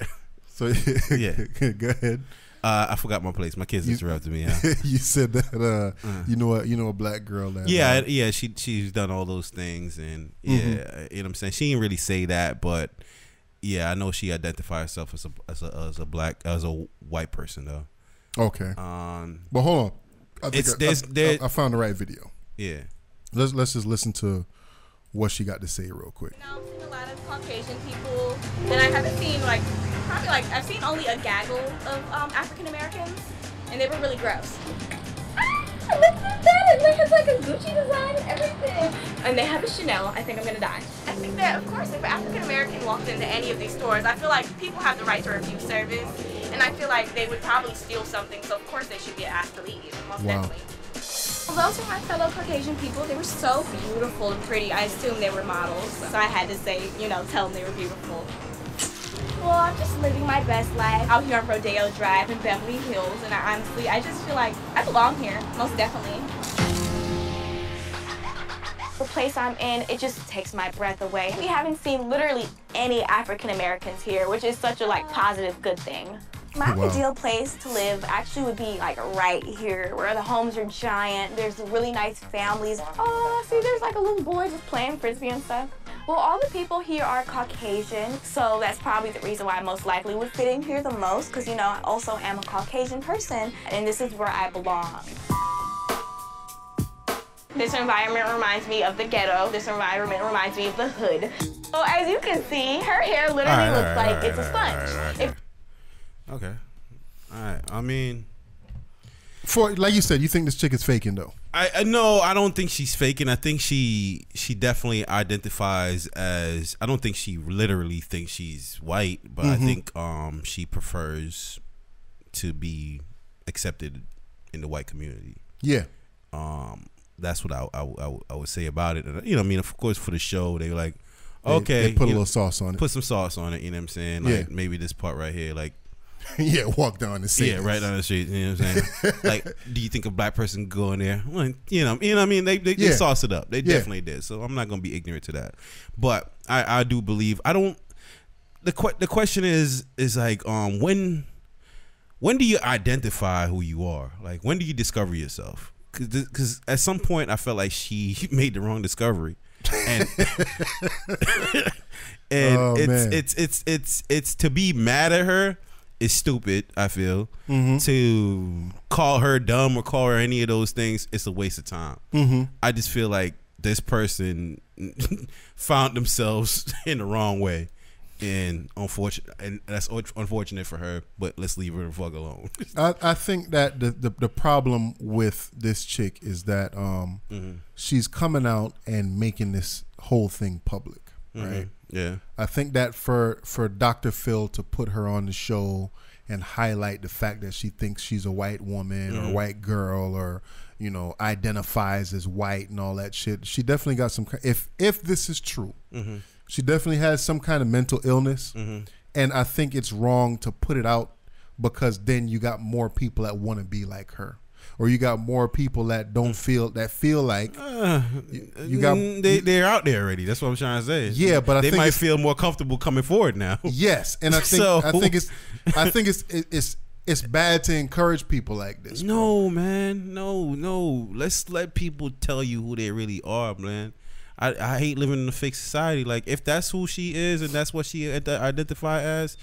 So yeah, go ahead. I forgot my place. My kids interrupted me. Yeah. You said that you know a black girl that yeah. She's done all those things, and you know what I'm saying. She didn't really say that, but yeah, I know she identifies herself as a white person though. Okay. But hold on. I found the right video. Yeah. Let's just listen to what she got to say real quick. Now, I've seen a lot of Caucasian people, and I haven't seen I've seen only a gaggle of African Americans, and they were really gross. Look at that! It has like a Gucci design and everything. And they have a Chanel. I think I'm gonna die. I think that, of course, if an African American walked into any of these stores, I feel like people have the right to refuse service, and I feel like they would probably steal something. So of course they should get asked to leave. Most definitely. Well, those were my fellow Caucasian people. They were so beautiful and pretty. I assumed they were models, so I had to say, tell them they were beautiful. Well, I'm just living my best life out here on Rodeo Drive in Beverly Hills, and I just feel like I belong here, most definitely. The place I'm in, it just takes my breath away. We haven't seen literally any African Americans here, which is such a positive, good thing. My ideal place to live actually would be right here, where the homes are giant, there's really nice families. Oh, see, there's a little boy just playing Frisbee and stuff. Well, all the people here are Caucasian, so that's probably the reason why I most likely would fit in here the most, because, I also am a Caucasian person, and this is where I belong. This environment reminds me of the ghetto. This environment reminds me of the hood. So as you can see, her hair literally looks like it's a sponge. Okay. All right. I mean, like you said, you think this chick is faking though? I no, I don't think she's faking. I think she definitely identifies as. I don't think she literally thinks she's white, but I think she prefers to be accepted in the white community. Yeah. That's what I would say about it. And, you know, I mean, of course, for the show, they were like, okay, they put a little sauce on it. Put some sauce on it. You know what I'm saying? Like maybe this part right here, like. Yeah, walk down the street. Yeah, right down the street. You know what I'm saying? Like, do you think a black person could go in there? Well, you know what I mean? They sauce it up. They definitely did. So I'm not gonna be ignorant to that. But I do believe I don't. The question is like when do you identify who you are? Like when do you discover yourself? Because at some point I felt like she made the wrong discovery. And it's to be mad at her is stupid. I feel to call her dumb or call her any of those things, it's a waste of time. I just feel like this person found themselves in the wrong way, and that's unfortunate for her. But let's leave her the fuck alone. I think that the problem with this chick is that she's coming out and making this whole thing public, right? Yeah. I think that for Dr. Phil to put her on the show and highlight the fact that she thinks she's a white woman or a white girl or, you know, identifies as white and all that shit, she definitely got some, if this is true, she definitely has some kind of mental illness. And I think it's wrong to put it out because then you got more people that want to be like her. Or you got more people that don't feel like you got they're out there already. That's what I'm trying to say. Yeah, but they might feel more comfortable coming forward now. Yes, and I think it's bad to encourage people like this. No, man, no. Let's let people tell you who they really are, man. I hate living in a fake society. Like if that's who she is and that's what she identify as,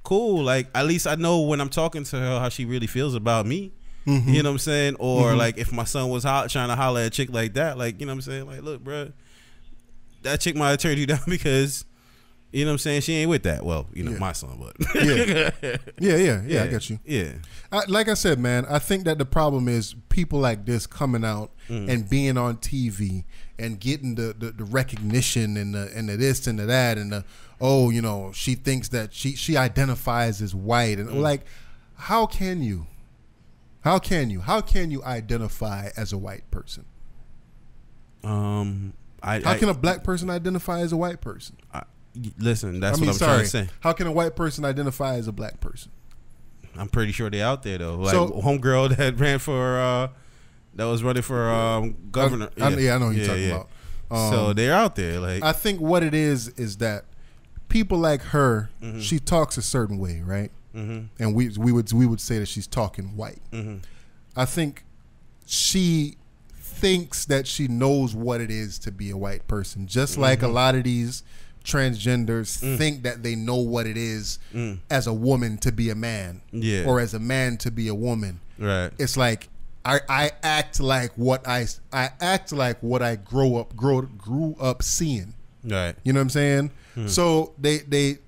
cool. Like at least I know when I'm talking to her how she really feels about me. You know what I'm saying? Or like if my son was trying to holler at a chick like that, like, you know what I'm saying? Like, look, bro, that chick might have turned you down because, you know what I'm saying, she ain't with that. Well, you know, my son, but. Yeah, I got you. Yeah. Like I said, man, I think that the problem is people like this coming out and being on TV and getting the recognition and the this and the that and the, oh, you know, she thinks that she identifies as white. And like, how can you identify as a white person? How can a black person identify as a white person? Listen, that's what I'm trying to say. How can a white person identify as a black person? I'm pretty sure they're out there though. Like homegirl that ran for that was running for governor. I know who you're talking about. So they're out there. Like I think what it is that people like her, she talks a certain way, right? And we would say that she's talking white. I think she thinks that she knows what it is to be a white person, just like a lot of these transgenders think that they know what it is as a woman to be a man, or as a man to be a woman. Right. It's like I act like what I grew up seeing. Right. You know what I'm saying? So they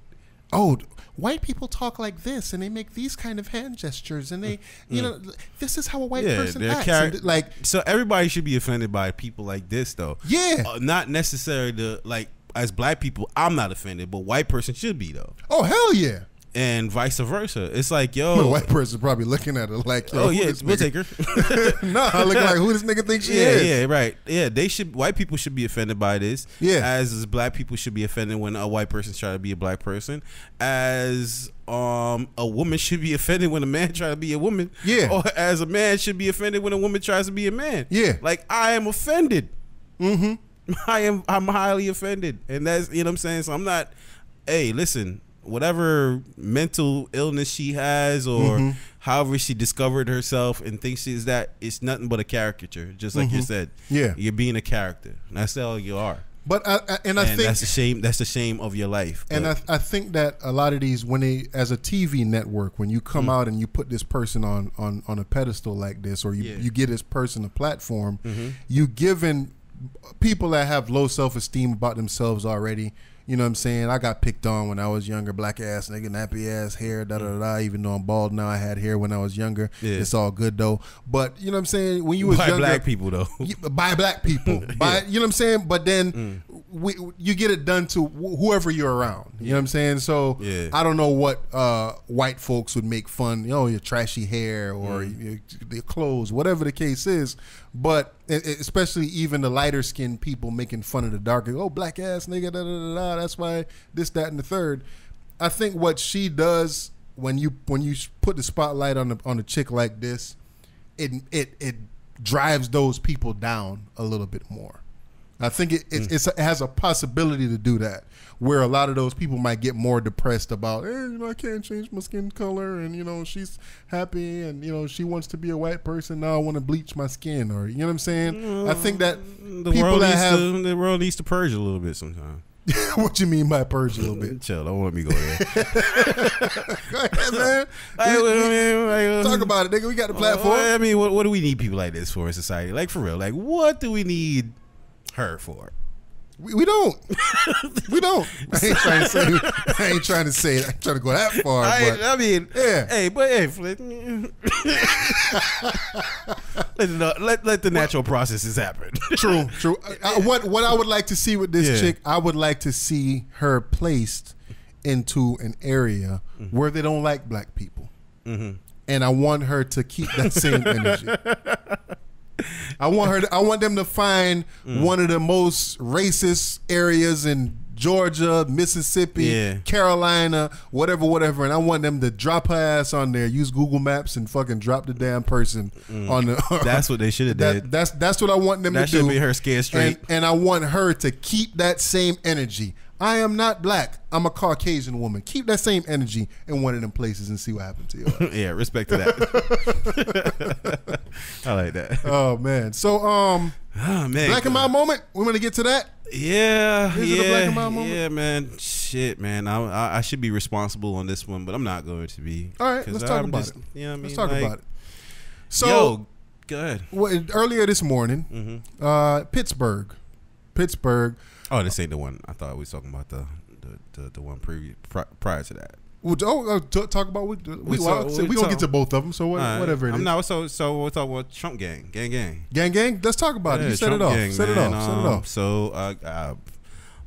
white people talk like this and they make these kind of hand gestures and they you know, this is how a white person acts. Like, so everybody should be offended by people like this though. Not necessarily like as black people, I'm not offended, but white person should be though. Oh hell yeah. And vice versa. It's like, yo, the white person probably looking at her like, yo, oh yeah, we'll take her. Nah, looking like, who this nigga think she is? Yeah, right. Yeah, white people should be offended by this. Yeah. As black people should be offended when a white person try to be a black person. As a woman should be offended when a man try to be a woman. Yeah. Or as a man should be offended when a woman tries to be a man. Yeah. Like I am offended. I'm highly offended. And that's, you know what I'm saying? So I'm not, hey, listen, whatever mental illness she has or however she discovered herself and thinks she's that, it's nothing but a caricature, just like you said. Yeah, you're being a character. That's all you are. But I think that's the shame. That's the shame of your life. And I think that a lot of these, when they, as a TV network, when you come out and you put this person on a pedestal like this, or you give this person a platform, you giving people that have low self-esteem about themselves already, You know what I'm saying? I got picked on when I was younger, black ass nigga, nappy ass hair, da da da. Even though I'm bald now, I had hair when I was younger. Yeah. It's all good though. But you know what I'm saying? When you was younger, black people though, by black people, by you know what I'm saying. But then you get it done to whoever you're around. You know what I'm saying? So I don't know what white folks would make fun. You know, your trashy hair or your clothes, whatever the case is. But especially even the lighter skinned people making fun of the darker, black ass nigga, da da da da. That's why this, that, and the third. I think what she does when you put the spotlight on a chick like this, it drives those people down a little bit more. I think it has a possibility to do that, where a lot of those people might get more depressed about, I can't change my skin color, and she's happy, and she wants to be a white person, now I want to bleach my skin, or you know what I'm saying? I think that the world needs to purge a little bit sometimes. What you mean by purge a little bit? Chill, don't let me go there. Go ahead, man. Talk about it, nigga. We got the platform. I mean, what do we need people like this for in society? Like, for real, like, what do we need her for? We don't. We don't. I ain't trying to say it. I ain't trying to go that far. I mean, yeah. Hey, let the natural processes happen. True. What I would like to see with this chick, I would like to see her placed into an area where they don't like black people, and I want her to keep that same energy. I want them to find one of the most racist areas in Georgia, Mississippi, Carolina, whatever, and I want them to drop her ass on there, use Google Maps, and fucking drop the damn person on the. That's what they should have did. That's what I want them to do. That should be her scared straight. And I want her to keep that same energy. I am not black. I'm a Caucasian woman. Keep that same energy in one of them places and see what happens to you. Yeah, respect to that. I like that. Oh man. So Black and Mild moment. We want to get to that. Yeah. Is it a Black and Mild moment? Yeah, man. Shit, man. I should be responsible on this one, but I'm not going to be. All right, let's talk about it. You know what I mean? Let's talk about it. So, yo, go ahead. Well, earlier this morning, Pittsburgh. Oh, this ain't the one. I thought we was talking about the one prior to that. Talk about we gonna get to both of them. So whatever it is. No, so we'll talk about Trump gang. Let's talk about it. You set it off. Set it off. So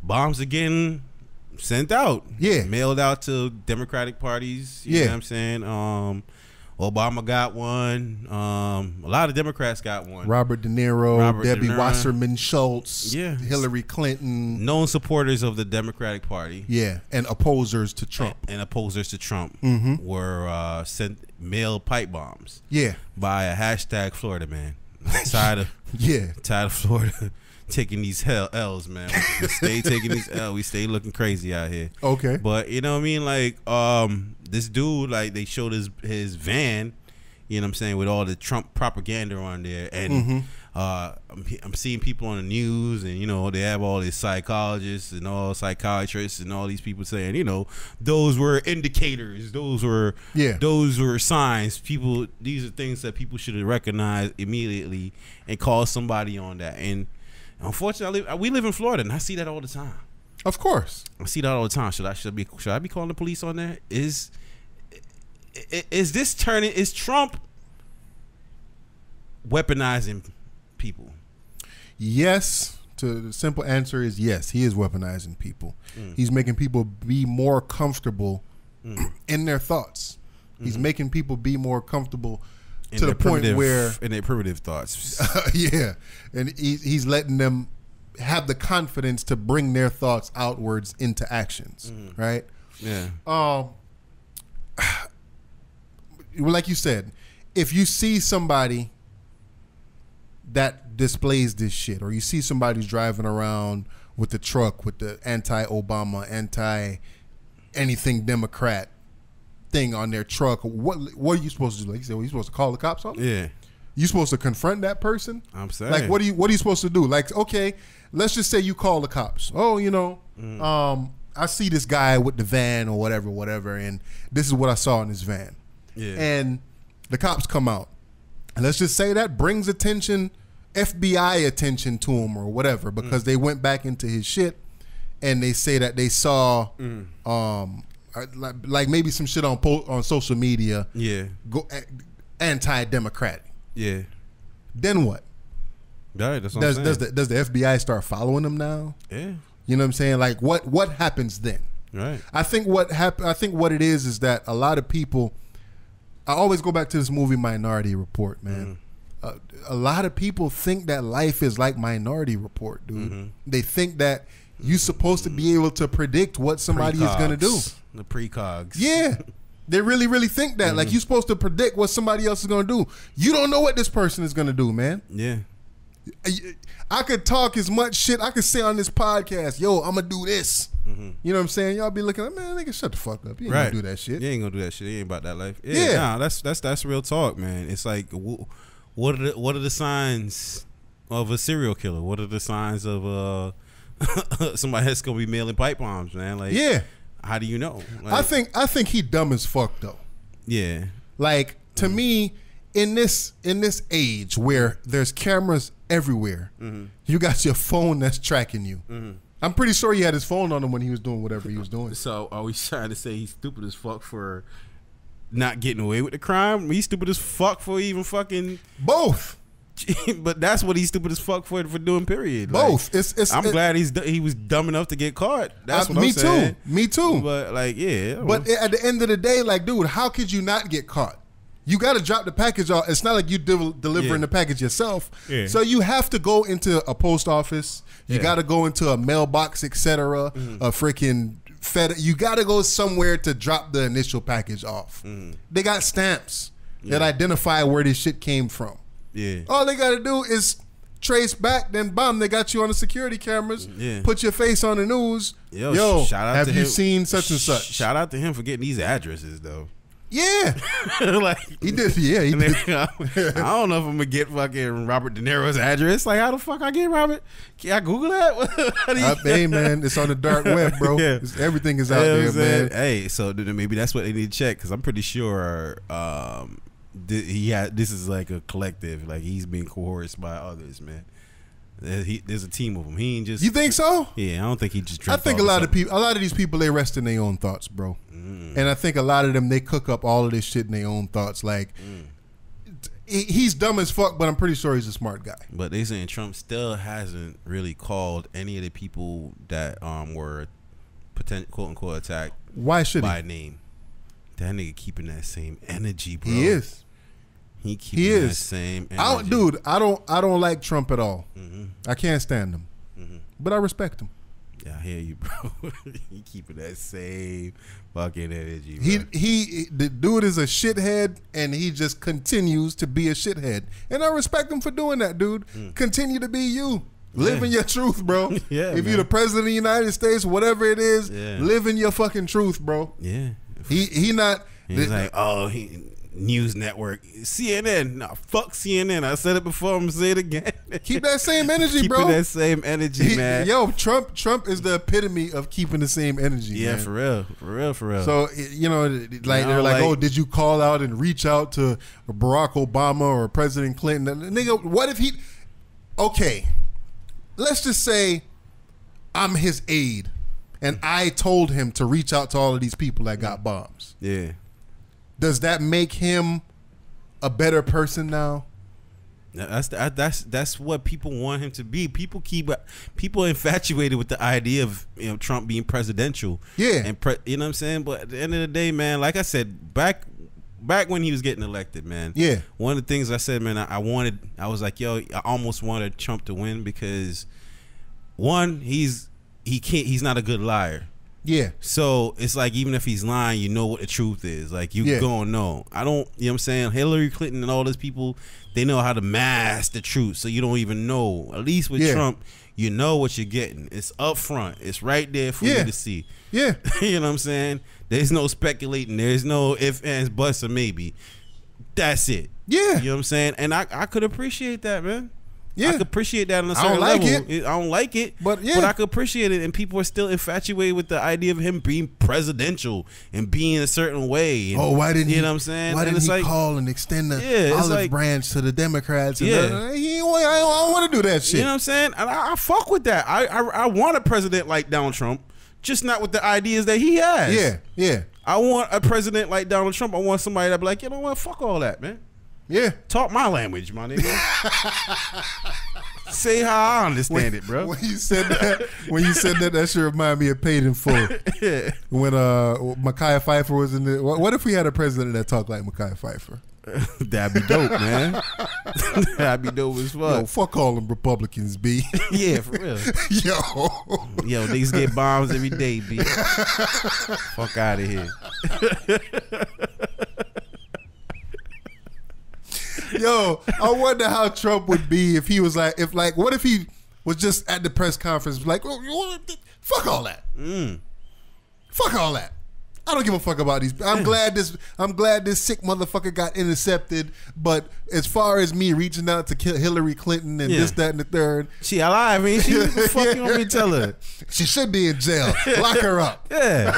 bombs are getting sent out. Yeah, mailed out to Democratic parties. You know what I'm saying? Obama got one. A lot of Democrats got one. Robert De Niro, Debbie Wasserman Schultz, Hillary Clinton. Known supporters of the Democratic Party. Yeah, and opposers to Trump. Were sent mailed pipe bombs. Yeah. By a hashtag Florida man. I'm tired of Florida taking these L's, man. We stay taking these L's. We stay looking crazy out here. Okay. But you know what I mean? Like, this dude, like, they showed his van, you know what I'm saying, with all the Trump propaganda on there. And I'm seeing people on the news, and, you know, they have all these psychologists and all psychiatrists and all these people saying, you know, those were indicators. Those were signs. These are things that people should have recognized immediately and call somebody on that. And unfortunately, we live in Florida, and I see that all the time. Of course, I see that all the time. Should I be calling the police on that? Is this turning? Is Trump weaponizing people? Yes. The simple answer is yes. He is weaponizing people. He's making people be more comfortable in their thoughts. He's making people be more comfortable to the point where in their primitive thoughts. Yeah, and he's letting them have the confidence to bring their thoughts outwards into actions, right? Yeah. Like you said, if you see somebody that displays this shit, or you see somebody who's driving around with the truck with the anti-Obama, anti-anything Democrat thing on their truck, what are you supposed to do? Like you said, you supposed to call the cops on them? Yeah. You supposed to confront that person? I'm saying. Like, what are you supposed to do? Like, okay, let's just say you call the cops. Oh, you know, I see this guy with the van or whatever, and this is what I saw in his van. Yeah. And the cops come out. And let's just say that brings attention, FBI attention to him or whatever, because they went back into his shit and they say that they saw like maybe some shit on social media. Yeah. Go anti-democratic. Yeah. Then what? Right, that's what I'm saying. Does the FBI start following them now? Yeah. You know what I'm saying? Like what happens then? Right. I think what it is that a lot of people. I always go back to this movie Minority Report, man. A lot of people think that life is like Minority Report, dude. They think that you're supposed to be able to predict what somebody is going to do. The precogs. Yeah. They really, really think that. Like, you're supposed to predict what somebody else is going to do. You don't know what this person is going to do, man. Yeah. I could talk as much shit. I could say on this podcast, yo, I'm going to do this. You know what I'm saying? Y'all be looking like, man, nigga, shut the fuck up. You ain't gonna do that shit. You ain't gonna do that shit. You ain't about that life. Yeah. Nah, that's real talk, man. It's like, what are the signs of a serial killer? What are the signs of somebody that's gonna be mailing pipe bombs, man? Like, how do you know? Like, I think he dumb as fuck though. Yeah. Like, to me, in this age where there's cameras everywhere, you got your phone that's tracking you. I'm pretty sure he had his phone on him when he was doing whatever he was doing. So are we trying to say he's stupid as fuck for not getting away with the crime? He's stupid as fuck for even fucking both. But that's what he's stupid as fuck for doing. Period. Both. Like, I'm glad he was dumb enough to get caught. That's what I'm saying. Me too. But like, yeah. But at the end of the day, like, dude, how could you not get caught? You got to drop the package off. It's not like you delivering the package yourself. Yeah. So you have to go into a post office. You got to go into a mailbox, etc. A freaking FedEx. You got to go somewhere to drop the initial package off. They got stamps that identify where this shit came from. Yeah. All they got to do is trace back, then bomb. They got you on the security cameras. Yeah. Put your face on the news. Yo, shout out have you seen such and such? Shout out to him for getting these addresses though. Yeah, like he did. Yeah, he did. I don't know if I'm gonna get fucking Robert De Niro's address. Like, how the fuck I get Robert? Can I Google that? Hey man, it's on the dark web, bro. Everything is out there, man. Hey, so maybe that's what they need to check because I'm pretty sure this is like a collective. Like, he's being coerced by others, man. There's a team of them. He ain't just. You think so? Yeah, I don't think he just. I think a lot of these people, they rest in their own thoughts, bro. And I think a lot of them, they cook up all of this shit in their own thoughts. Like, he's dumb as fuck, but I'm pretty sure he's a smart guy. But they saying Trump still hasn't really called any of the people that were quote unquote attacked. Why should by name? That nigga keeping that same energy, bro. He is. He keeping that same energy. I don't like Trump at all. I can't stand him. But I respect him. Yeah, I hear you, bro. He keeping that same fucking energy, bro. The dude is a shithead, and he just continues to be a shithead. And I respect him for doing that, dude. Continue to be you. Live in your truth, bro. If you're the president of the United States, whatever it is, live in your fucking truth, bro. Yeah. He's like, news network, CNN. Nah, fuck CNN. I said it before. I'm gonna say it again. Keep that same energy, bro. Keep that same energy, man. Yo, Trump is the epitome of keeping the same energy. Yeah, man. For real. So they're like, oh, did you call out and reach out to Barack Obama or President Clinton? Nigga, what if he? Okay, let's just say I'm his aide, and I told him to reach out to all of these people that got bombs. Yeah. Does that make him a better person now? That's what people want him to be. People infatuated with the idea of Trump being presidential. Yeah, and you know what I'm saying. But at the end of the day, man, like I said, back when he was getting elected, man. Yeah, one of the things I said, man, I was like, yo, I almost wanted Trump to win because one, he's not a good liar. Yeah. So it's like, even if he's lying, you know what the truth is. Like, you gonna know. You know what I'm saying? Hillary Clinton and all those people, they know how to mask the truth. So you don't even know. At least with Trump, you know what you're getting. It's up front. It's right there for you to see. Yeah. You know what I'm saying? There's no speculating. There's no ifs, ands, buts, or maybe. That's it. Yeah. You know what I'm saying? And I could appreciate that, man. I could appreciate that on a certain level. I don't like it, but I could appreciate it. And people are still infatuated with the idea of him being presidential and being a certain way. And, why didn't you know what I'm saying? Why didn't he call and extend the olive branch to the Democrats? And I don't want to do that shit. You know what I'm saying? And I fuck with that. I want a president like Donald Trump, just not with the ideas that he has. Yeah. I want a president like Donald Trump. I want somebody that be like, you know what? Fuck all that, man. Yeah. Talk my language, my nigga. Say how I understand it, bro. When you said that, that should remind me of Paid in Full. When Mekhi Phifer was in the. What if we had a president that talked like Mekhi Phifer? That'd be dope, man. That'd be dope as fuck. Yo, fuck all them Republicans, B. Yeah, for real. Yo, niggas get bombs every day, B. Fuck out of here. Yo, I wonder how Trump would be if he was like, what if he was just at the press conference like, fuck all that. Fuck all that. I don't give a fuck about these. I'm glad this sick motherfucker got intercepted. But as far as me reaching out to kill Hillary Clinton and this, that, and the third, she alive, ain't she? What the fuck you want me to tell her? She should be in jail. Lock her up. Yeah,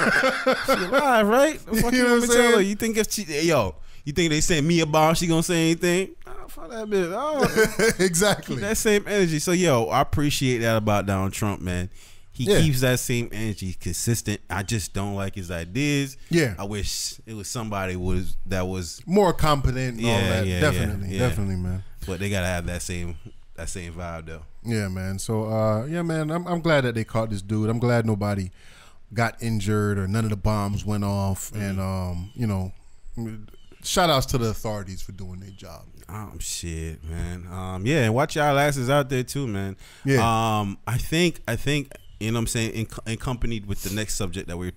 she alive, right? What the fuck you want me to tell her? You think if she, you think they sent me a bomb, she gonna say anything? Oh, fuck that bitch. Oh. Exactly. Keep that same energy. So I appreciate that about Donald Trump, man. He keeps that same energy consistent. I just don't like his ideas. Yeah. I wish it was somebody that was more competent and all that. Definitely, man. But they gotta have that same vibe though. Yeah, man. So man, I'm glad that they caught this dude. I'm glad nobody got injured or none of the bombs went off. And shout outs to the authorities for doing their job. Shit, man. And watch y'all asses out there too, man. Yeah. I think you know what I'm saying, accompanied with the next subject that we're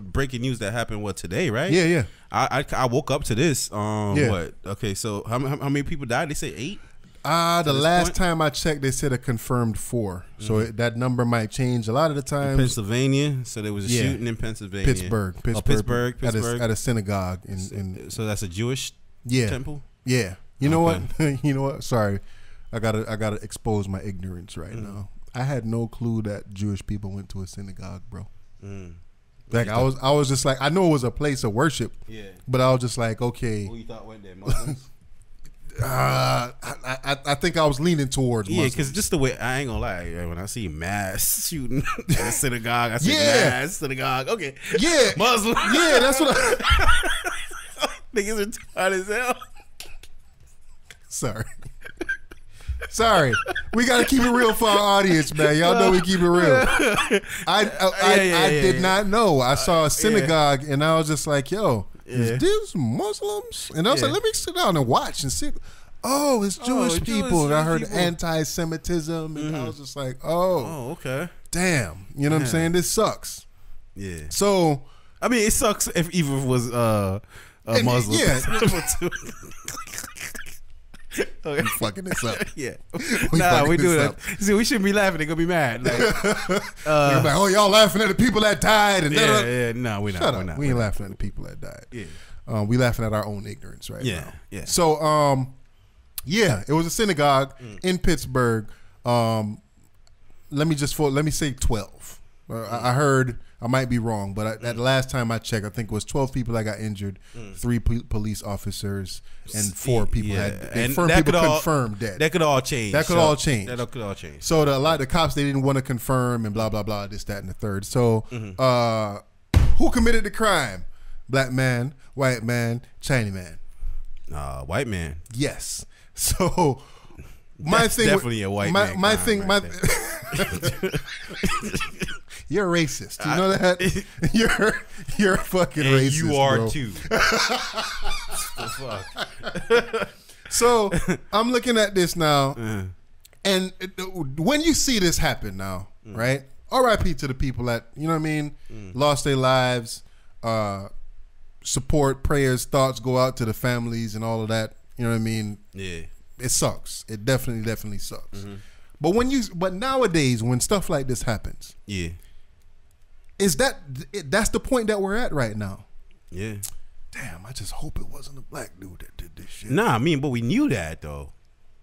breaking news that happened today, right? Yeah. I woke up to this. What? Okay, so how many people died? They say 8? The last time I checked, they said a confirmed 4. So that number might change a lot of the time. Pennsylvania. So there was a shooting in Pennsylvania. Pittsburgh. At a synagogue. So that's a Jewish temple? Yeah. You know what? You know what? Sorry. I gotta expose my ignorance right now. I had no clue that Jewish people went to a synagogue, bro. Like I was just like, I know it was a place of worship. Yeah. But I was just like, okay. Who you thought went there? Muslims? I think I was leaning towards Muslims. Yeah, because just the way, I ain't gonna lie, when I see mass shooting at a synagogue, I see mass synagogue. Okay. Yeah. Muslim. Yeah, that's what niggas are tired as hell. Sorry. We gotta keep it real for our audience, man. Y'all know we keep it real. I did not know. I saw a synagogue and I was just like, yo, is this Muslims? And I was like, let me sit down and watch and see. Oh, it's Jewish people. And I heard anti-Semitism and I was just like, oh, okay. Damn. You know what I'm saying? This sucks. Yeah. So I mean, it sucks if even it was a Muslim. Yeah. Okay. We fucking this up. Yeah. We do that. See, we shouldn't be laughing. They're gonna be mad. Like, y'all laughing at the people that died. And no, we're not. Shut up. We ain't laughing at the people that died. Yeah. We laughing at our own ignorance right now. Yeah. So, it was a synagogue in Pittsburgh. Let me say 12. I heard. I might be wrong, but at the last time I checked, I think it was 12 people that got injured, 3 police officers, and 4 people confirmed dead. That could all change. That could all change. So the cops, they didn't want to confirm and blah, blah, blah, this, that, and the third. So who committed the crime? Black man, white man, Chinese man. White man. Yes. So my thing, definitely a white man. My thing. You're racist. You know that? You're a fucking racist. You are bro. too. Fuck. So I'm looking at this now, and when you see this happen now, right? R.I.P. to the people that, you know what I mean, lost their lives. Support, prayers, thoughts go out to the families and all of that. You know what I mean? Yeah. It sucks. It definitely sucks. But nowadays, when stuff like this happens, that's the point that we're at right now. Yeah. Damn, I just hope it wasn't a black dude that did this shit. Nah, but we knew that though.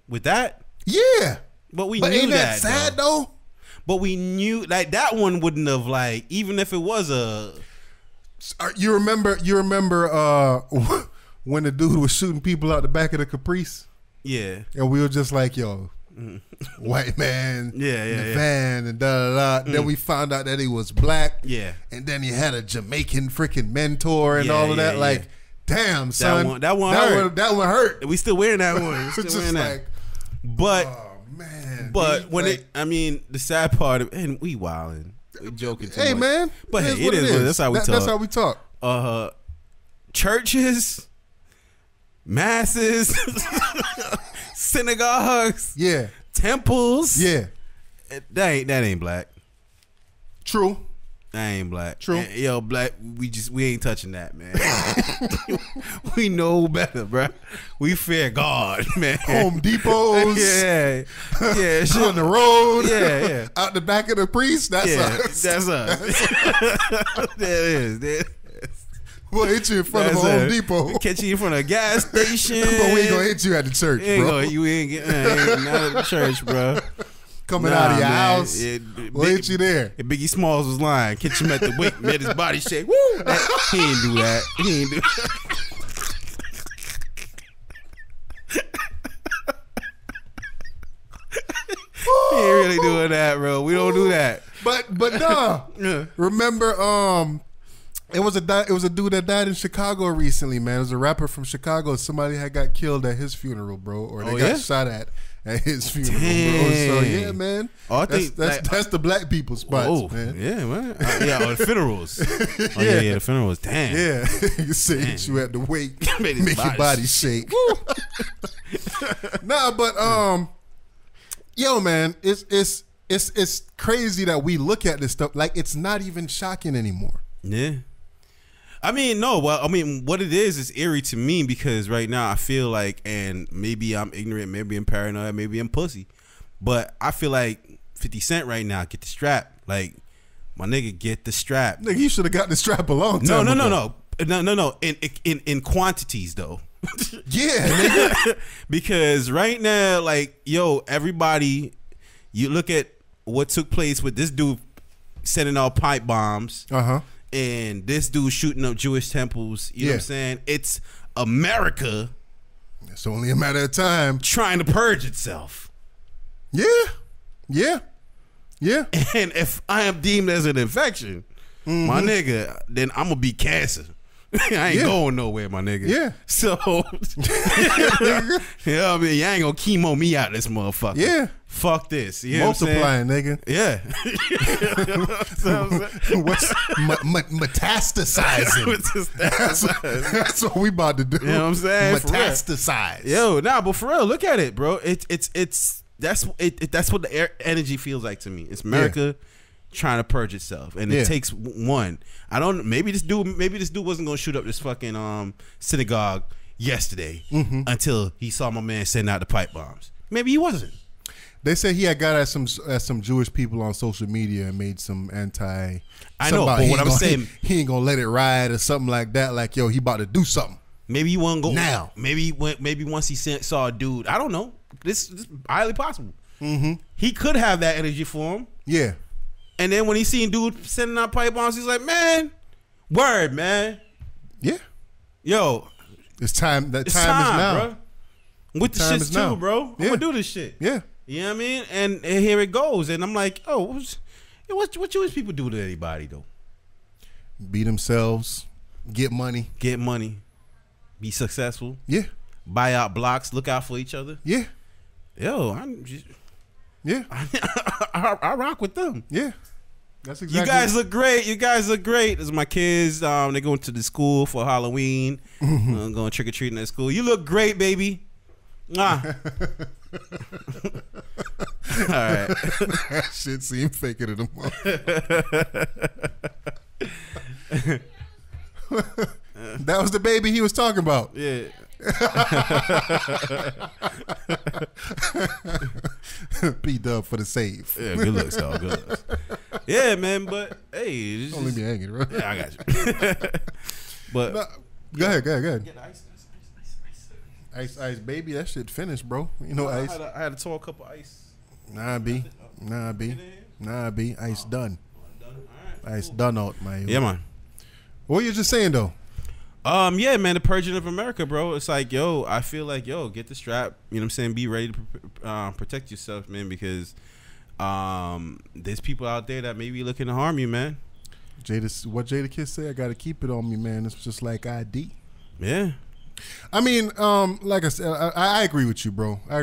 With that, Yeah. But we But knew ain't that sad though. though? But we knew like that one wouldn't have like even if it was a. You remember when the dude was shooting people out the back of the Caprice? Yeah. And we were just like, yo, white man in the van and da. Then we found out that he was black. Yeah. And then he had a Jamaican freaking mentor and all of that. Like, damn, son. That one hurt. We still wearing that one. We still wearing that. Like, but oh man. But when the sad part of and we wilding. We joking too much. Man. But hey, it is. That's how we talk. That's how we talk. Churches, masses, synagogues, yeah, temples, yeah. That ain't black. True. That ain't black. True. And, yo, black. We ain't touching that, man. We know better, bro. We fear God, man. Home Depots. yeah. Shit on the road. Yeah. Out the back of the priest. That's us. That's us. There it is. We'll hit you in front of a Home Depot. Catch you in front of a gas station. But we ain't gonna hit you at the church, bro. You ain't getting not at the church, bro. Coming out of your house. We'll hit you there. If Biggie Smalls was lying, catch him at the wake, made his body shake. Woo! He ain't do that. He ain't do that. He ain't really doing that, bro. We don't do that. But no. Remember, it was a dude that died in Chicago recently, man. It was a rapper from Chicago. Somebody had got killed at his funeral, bro, or they got shot at his funeral, bro. So yeah, man. Oh, I think that's the black people spots, man. Yeah, man. The funerals. The funerals. Damn. Yeah, you say you at the wake, make your body shake. Nah, but yo, man, it's crazy that we look at this stuff like it's not even shocking anymore. Yeah. I mean, no. Well, I mean, what it is eerie to me because right now I feel like, and maybe I'm ignorant, maybe I'm paranoid, maybe I'm pussy, but I feel like 50 Cent right now get the strap. Like, my nigga, get the strap. Nigga, you should have got the strap a long time ago. No. In quantities though. Yeah, nigga. Because right now, like, yo, everybody, you look at what took place with this dude setting off pipe bombs. And this dude shooting up Jewish temples. You know what I'm saying? It's America. It's only a matter of time. Trying to purge itself. Yeah. And if I am deemed as an infection, my nigga, then I'm going to be cancer. I ain't going nowhere, my nigga. Yeah. So, you know what I mean? You ain't going to chemo me out this motherfucker. Yeah. Fuck this. You know multiplying, nigga. Yeah. What's metastasizing? That's what we about to do. You know what I'm saying? Metastasize. Yo, nah, but for real, look at it, bro. That's what the energy feels like to me. It's America trying to purge itself, and it takes one. I don't. Maybe this dude wasn't gonna shoot up this fucking synagogue yesterday until he saw my man sending out the pipe bombs. Maybe he wasn't. They say he had got at some Jewish people on social media and made some anti. I know, but what I'm saying, he ain't gonna let it ride or something like that. Like, yo, he about to do something. Maybe he won't go now. Maybe once he saw a dude, I don't know. This is highly possible. He could have that energy for him. Yeah. And then when he seen dude sending out pipe bombs, he's like, man, word, man. Yeah. Yo, it's time. That time is now, bro. With the shits too, bro. I'm gonna do this shit. Yeah. You know what I mean? And here it goes. And I'm like, oh, what Jewish people do to anybody though? Be themselves, get money, be successful. Yeah. Buy out blocks, look out for each other. Yeah. Yo, I rock with them. Yeah. That's exactly. You guys look great. This is my kids. They're going to the school for Halloween. I'm going trick or treating at school. You look great, baby. All right. That shit seem faker than a motherfucker. That was the baby he was talking about. Yeah. P-Dub for the save. Yeah, good looks, dog. Good looks. Yeah, man, but hey, don't leave me hanging, bro. Yeah, I got you. But no, go ahead. Get ice. Ice, baby, that shit finished, bro. You know, Ice. I had to tore a couple ice. Nah, B. Ice done. Ice cool. done out, man. Yeah, man. What you just saying though? Yeah, man, the purging of America, bro. It's like, yo, I feel like, yo, get the strap. You know what I'm saying? Be ready to protect yourself, man, because there's people out there that may be looking to harm you, man. What Jada Kiss say? I got to keep it on me, man. It's just like ID. Yeah. I mean, like I said, I agree with you, bro. Get the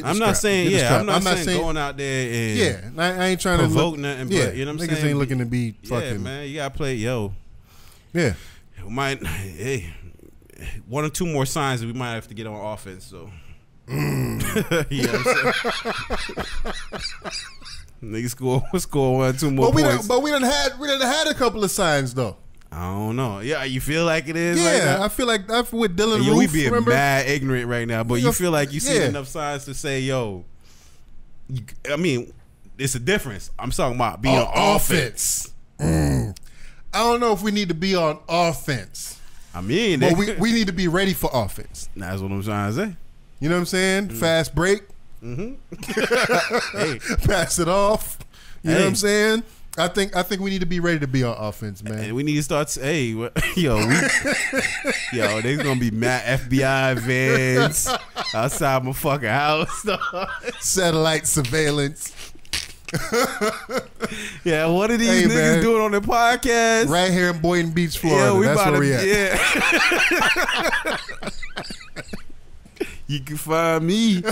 I'm strap. not saying, Get the strap. I'm not saying going out there and I ain't trying to provoke nothing, but you know what I'm niggas saying? ain't looking to be fucking. Yeah, man, you gotta play, yo. Yeah. Hey, one or two more signs that we might have to get on offense. So, you know what I'm saying? Niggas score 1 or 2 more points. But we done had a couple of signs though. I don't know. Yeah, you feel like it is? Yeah, like I feel like that's with Dylan Roof. We being remember? mad ignorant right now, but you feel like you see enough signs to say, yo. I mean, it's a difference. I'm talking about being on offense. I don't know if we need to be on offense. I mean, but we need to be ready for offense. That's what I'm trying to say. You know what I'm saying? Fast break. Hey. Pass it off. You know what I'm saying? I think we need to be ready to be on offense, man. And we need to start. There's gonna be mad FBI vans outside my fucking house. Satellite surveillance. Yeah, what are these niggas doing on the podcast? Right here in Boynton Beach, Florida. That's where we at. Yeah. You can find me.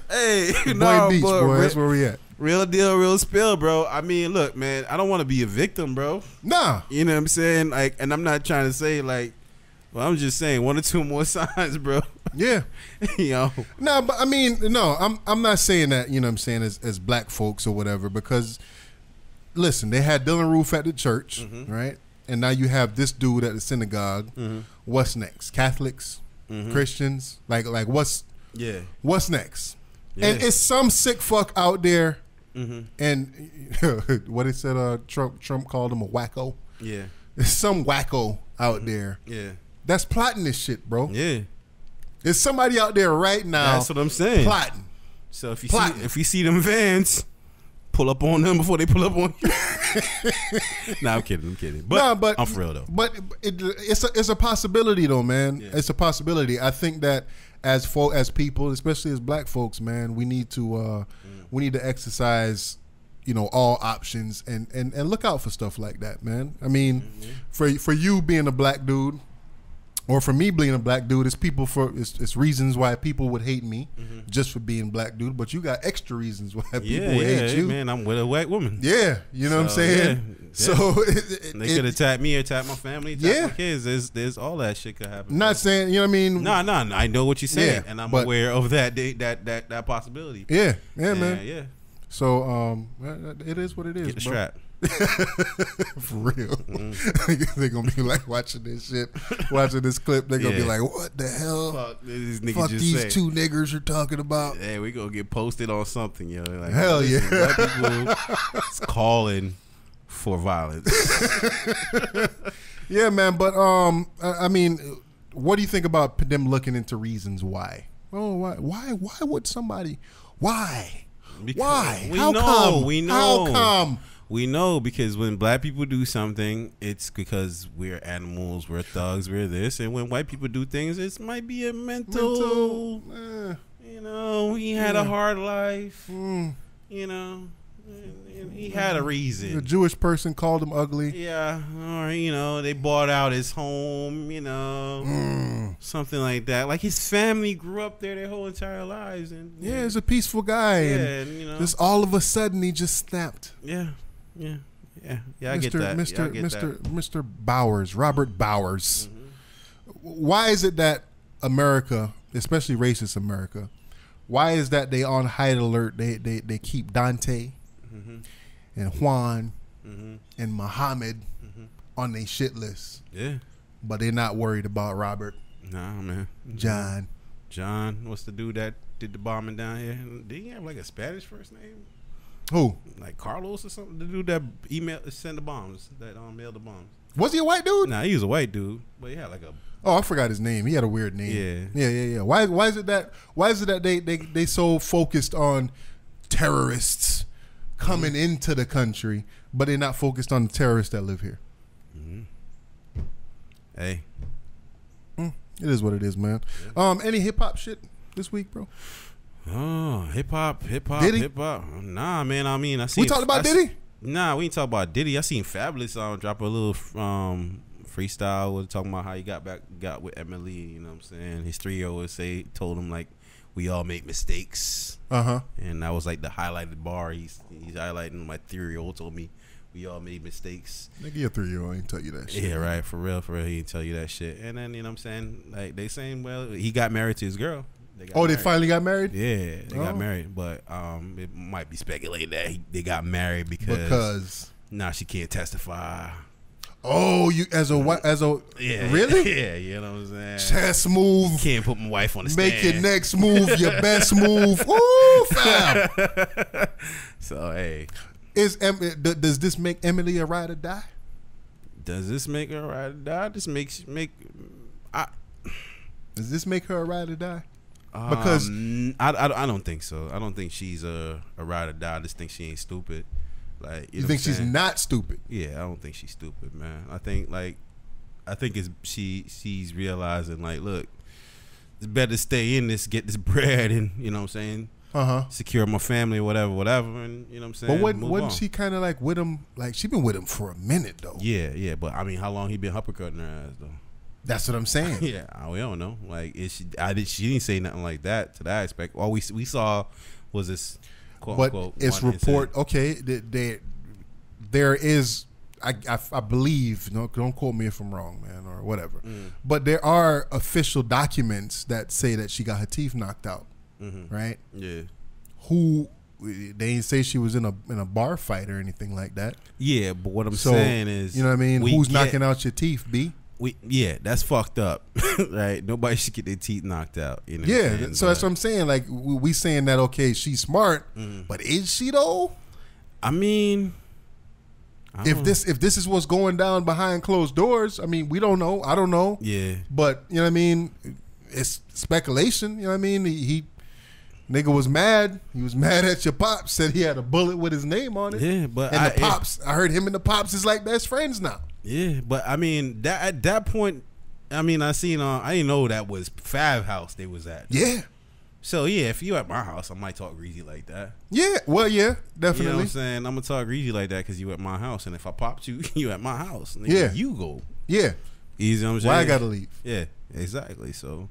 Hey, Boynton Beach, boy. That's where we at. Real deal, real spill, bro. I mean, look, man, I don't want to be a victim, bro. Nah. You know what I'm saying? Like, and I'm not trying to say like, well, I'm just saying 1 or 2 more signs, bro. Yeah. You know. No, but I mean, no, I'm not saying that, you know what I'm saying, as black folks or whatever, because listen, they had Dylan Roof at the church, right? And now you have this dude at the synagogue. What's next? Catholics, Christians, like what's next? Yeah. And it's some sick fuck out there. And what it said, Trump called him a wacko. Yeah, there's some wacko out there. Yeah, that's plotting this shit, bro. Yeah, there's somebody out there right now. That's what I'm saying. Plotting. So if you see them vans, pull up on them before they pull up on you. Nah, I'm kidding. But I'm for real though. But it's a possibility though, man. Yeah. It's a possibility. I think that as people, especially as black folks, man, we need to exercise, you know, all options and look out for stuff like that, man. I mean, for you being a black dude, or for me being a black dude, it's reasons why people would hate me just for being black dude. But you got extra reasons why people would hate you. Man, I'm with a white woman. Yeah, you know what I'm saying. Yeah. So they could attack me, attack my family, attack my kids. There's all that shit could happen. Not saying, you know what I mean. No, I know what you're saying, and I'm aware of that possibility. Yeah, man. Yeah. So it is what it is. Get the strap. For real. They're gonna be like watching this shit, watching this clip. They're gonna be like, what the hell? Fuck these 2 niggers you're talking about. Hey, we gonna get posted on something, yo. Like, hell yeah. People is calling for violence. Yeah, man. But I mean, what do you think about them looking into reasons why? Oh, why would somebody? Why? Because why? We How know. come? We know. How come? We know because when black people do something, it's because we're animals, we're thugs, we're this. And when white people do things, it might be a mental you know, he had a hard life. You know, he had a reason. A Jewish person called him ugly. Yeah, or you know, they bought out his home. You know, something like that. Like his family grew up there their whole entire lives, and he's a peaceful guy. Yeah, and you know, just all of a sudden he just snapped. Yeah. I get that. Mr. Bowers, Robert Bowers. Why is it that America, especially racist America, why is that they on high alert? They keep Dante and Juan and Muhammad on their shit list. Yeah, but they're not worried about Robert. Nah, man. John, what's the dude that did the bombing down here? Did he have like a Spanish first name? Who? Like Carlos or something? The dude that sent the bombs, that mailed the bombs. Was he a white dude? Nah, he was a white dude, but he had like a Oh, I forgot his name. He had a weird name. Yeah. Why is it that they so focused on terrorists coming into the country, but they're not focused on the terrorists that live here? Hey. It is what it is, man. Any hip hop shit this week, bro? Oh, hip hop. Diddy? Nah, man. I mean, I see. We talked about Diddy? Nah, we ain't talk about Diddy. I seen Fabulous drop a little freestyle. Was talking about how he got with Emily. You know what I'm saying? His 3-year-old told him like, we all make mistakes. And that was like the highlighted bar. He's highlighting. My 3-year-old told me we all made mistakes. Nigga, your 3-year-old ain't tell you that shit. Yeah, right. For real, he didn't tell you that shit. And then, you know what I'm saying? Like, they saying, well, he got married to his girl. They finally got married? Yeah, they got married. But it might be speculated that they got married because now she can't testify. Oh, you as a yeah, really? Yeah, you know what I'm saying? Chest move. Can't put my wife on the stand. Make your next move your best move. Ooh, fam. So, hey. Does this make Emily a ride or die? Does this make her a ride or die? This makes Does this make her a ride or die? Because I don't think so. I don't think she's a ride or die. I just think she ain't stupid. Like, you think she's not stupid? Yeah, I don't think she's stupid, man. I think it's she's realizing like, look, it's better to stay in this, get this bread, and you know what I'm saying, secure my family, whatever, and you know what I'm saying. But wasn't she kind of like with him? Like, she been with him for a minute though. Yeah. But I mean, how long he been uppercutting her ass though? That's what I'm saying. Yeah, we don't know. Like, she didn't say nothing like that to that aspect. All we saw was this quote unquote. It's report. Okay, there is. I believe. No, don't quote me if I'm wrong, man, or whatever. But there are official documents that say that she got her teeth knocked out. Right. Yeah. They didn't say she was in a bar fight or anything like that. Yeah, but what I'm saying is, you know what I mean. Who's knocking out your teeth, B? That's fucked up, right? Nobody should get their teeth knocked out. You know so that's what I'm saying. Like, we saying that, okay, she's smart, but is she though? I mean, if this is what's going down behind closed doors, I mean, we don't know. I don't know. Yeah, but you know what I mean. It's speculation. You know what I mean. He nigga was mad. He was mad at your pops. Said he had a bullet with his name on it. Yeah, but and the pops. I heard him and the pops is like best friends now. Yeah, but I mean that at that point, I mean I didn't know that was Fab house they was at. Yeah. So yeah, if you at my house, I might talk greasy like that. Yeah, well, yeah, definitely. You know what I'm saying? I'm gonna talk greasy like that because you at my house, and if I popped you, you at my house. Nigga, yeah, you go. Yeah, easy. I'm saying. Why I gotta leave? Yeah, exactly. So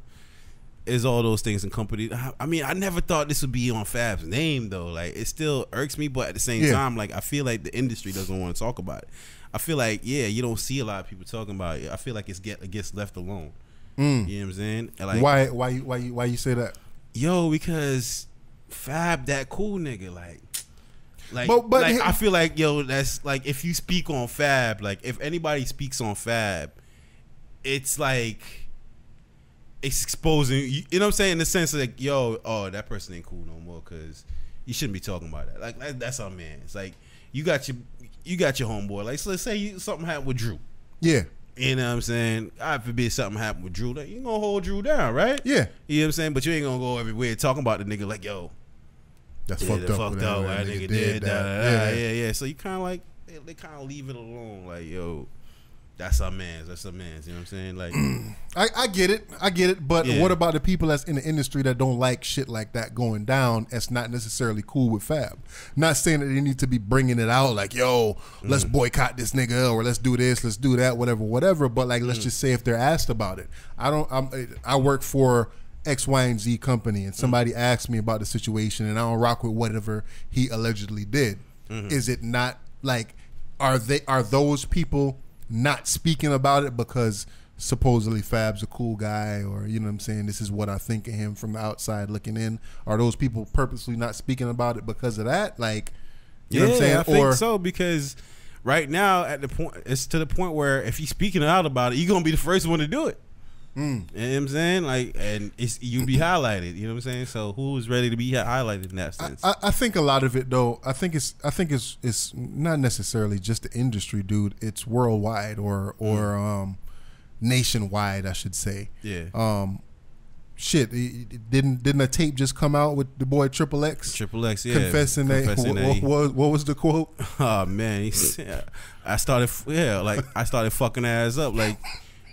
it's all those things in company. I mean, I never thought this would be on Fab's name though. Like, it still irks me, but at the same time, like, I feel like the industry doesn't want to talk about it. I feel like, you don't see a lot of people talking about it. I feel like it gets left alone. You know what I'm saying? Like, why you say that? Yo, because Fab that cool nigga, like but I feel like, yo, that's like, if you speak on Fab, like, if anybody speaks on Fab, it's like it's exposing, you know what I'm saying, in the sense of like, yo, oh, that person ain't cool no more because you shouldn't be talking about that. Like, that's our man. It's like, you got your homeboy. Like, so let's say something happened with Drew. Yeah. You know what I'm saying? God forbid something happened with Drew. Like, you gonna hold Drew down, right? Yeah. You know what I'm saying? But you ain't gonna go everywhere talking about the nigga like, yo, that's fucked up. That nigga did that. Yeah. So you kind of like, they kind of leave it alone. Like, yo, that's our man's. You know what I'm saying? Like, I get it. But what about the people that's in the industry that don't like shit like that going down? That's not necessarily cool with Fab. Not saying that they need to be bringing it out like, yo, let's boycott this nigga, or let's do this, let's do that, whatever. But like, let's just say if they're asked about it. I work for X, Y, and Z company, and somebody asked me about the situation, and I don't rock with whatever he allegedly did. Is it not like, are those people not speaking about it because supposedly Fab's a cool guy, or, you know what I'm saying, this is what I think of him from the outside looking in? Are those people purposely not speaking about it because of that? Like, you know what I'm saying? I think so, because right now it's to the point where if you're speaking out about it, you're gonna be the first one to do it. You know what I'm saying? Like, and you be highlighted. You know what I'm saying? So who's ready to be highlighted in that sense? I think a lot of it though. I think it's not necessarily just the industry, dude. It's worldwide, or nationwide, I should say. Yeah. Shit, didn't a tape just come out with the boy Triple X? Triple X, yeah. Confessing that what was the quote? Oh man, I started fucking her ass up like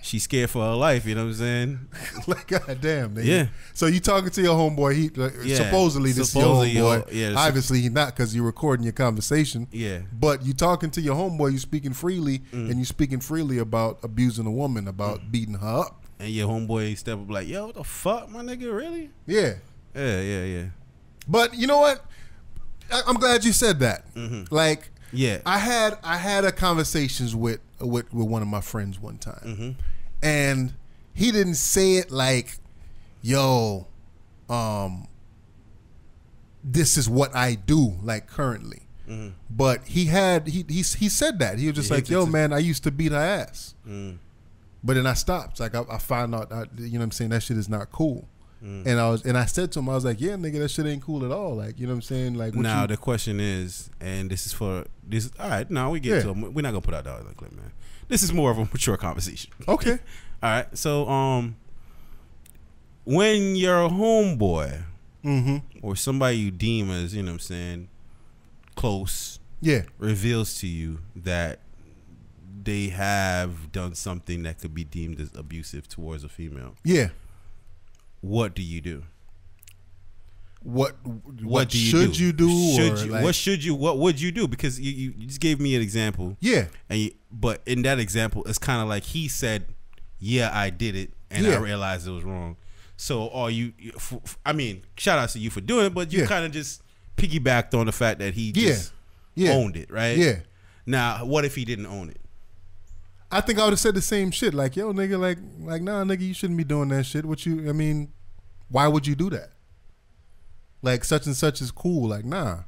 she's scared for her life. You know what I'm saying? Like goddamn, nigga. Yeah. So you talking to your homeboy? Supposedly this is your homeboy. Yeah. Obviously he's not, because you're recording your conversation. Yeah. But you talking to your homeboy. You speaking freely, and you speaking freely about abusing a woman, about beating her up. And your homeboy step up like, yo, what the fuck, my nigga, really? Yeah. Yeah. But you know what? I'm glad you said that. Like, yeah, I had a conversations with one of my friends one time, and he didn't say it like, yo, this is what I do, like currently. But he said that. He was just like, yo, man, I used to beat her ass. But then I stopped. Like I found out, you know what I'm saying, that shit is not cool. And I said to him, I was like, yeah, nigga, that shit ain't cool at all. Like, you know what I'm saying? Like, now the question is, and this is for this. All right, now we get to. We're not gonna put out the other clip, man. This is more of a mature conversation. Okay. All right. So, when your homeboy or somebody you deem as, you know what I'm saying, close, reveals to you that they have done something that could be deemed as abusive towards a female. Yeah. What do you do? What do you should do? You do? What would you do? Because you just gave me an example. Yeah. But in that example, it's kind of like he said, yeah, I did it, and I realized it was wrong. So I mean, shout out to you for doing it, but you kind of just piggybacked on the fact that he just owned it, right? Yeah. Now, what if he didn't own it? I think I would have said the same shit. Like, yo, nigga, like, nah, nigga, you shouldn't be doing that shit. I mean, why would you do that? Like, such and such is cool. Like, nah,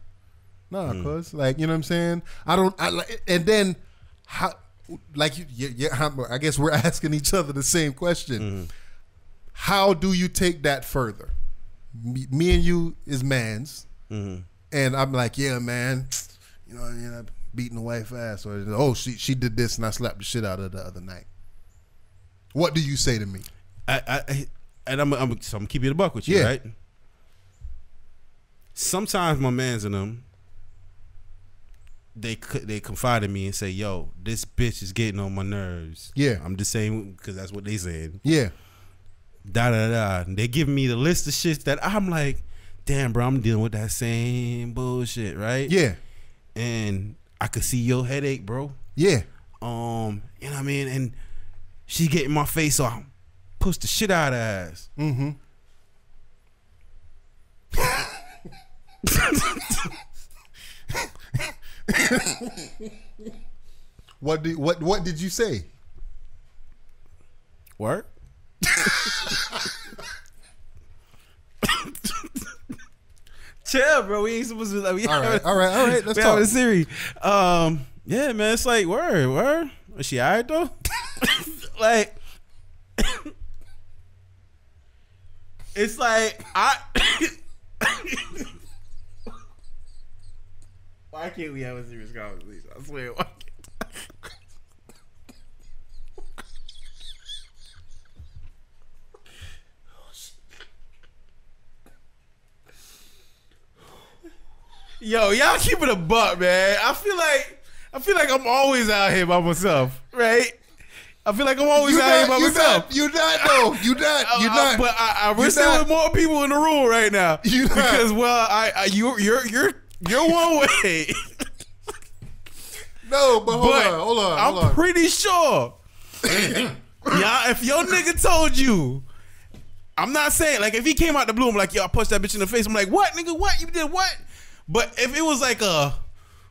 cuz. Like, you know what I'm saying? And then, how, like, I guess we're asking each other the same question. How do you take that further? Me and you is mans. And I'm like, yeah, man, you know, beating the wife ass, or oh, she did this and I slapped the shit out of her the other night. What do you say to me? I'm keeping it a buck with you, right? Sometimes my mans in them, they confide in me and say, yo, this bitch is getting on my nerves. Yeah. I'm just saying because that's what they said. Yeah. And they give me the list of shit that I'm like, damn, bro, I'm dealing with that same bullshit, right? Yeah. And I could see your headache, bro. Yeah. You know what I mean? And she get in my face, so I push the shit out of her ass. What did you say? What? Chill, bro. We ain't supposed to. Like, all right. Let's talk. Siri. Yeah, man. It's like word. Is she alright though? Like, it's like why can't we have a serious conversation? I swear. Why can't? Yo, y'all keep it a buck, man. I feel like I'm always out here by myself, right? I feel like I'm always out here by myself. You're not, though. You're not. But I wish there were more people in the room right now. You're because, well, you're one way. No, but hold on. I'm pretty sure. Yeah, if your nigga told you, I'm not saying, like, if he came out the blue, I'm like, yo, I punched that bitch in the face. I'm like, what, nigga? What? You did what? But if it was like a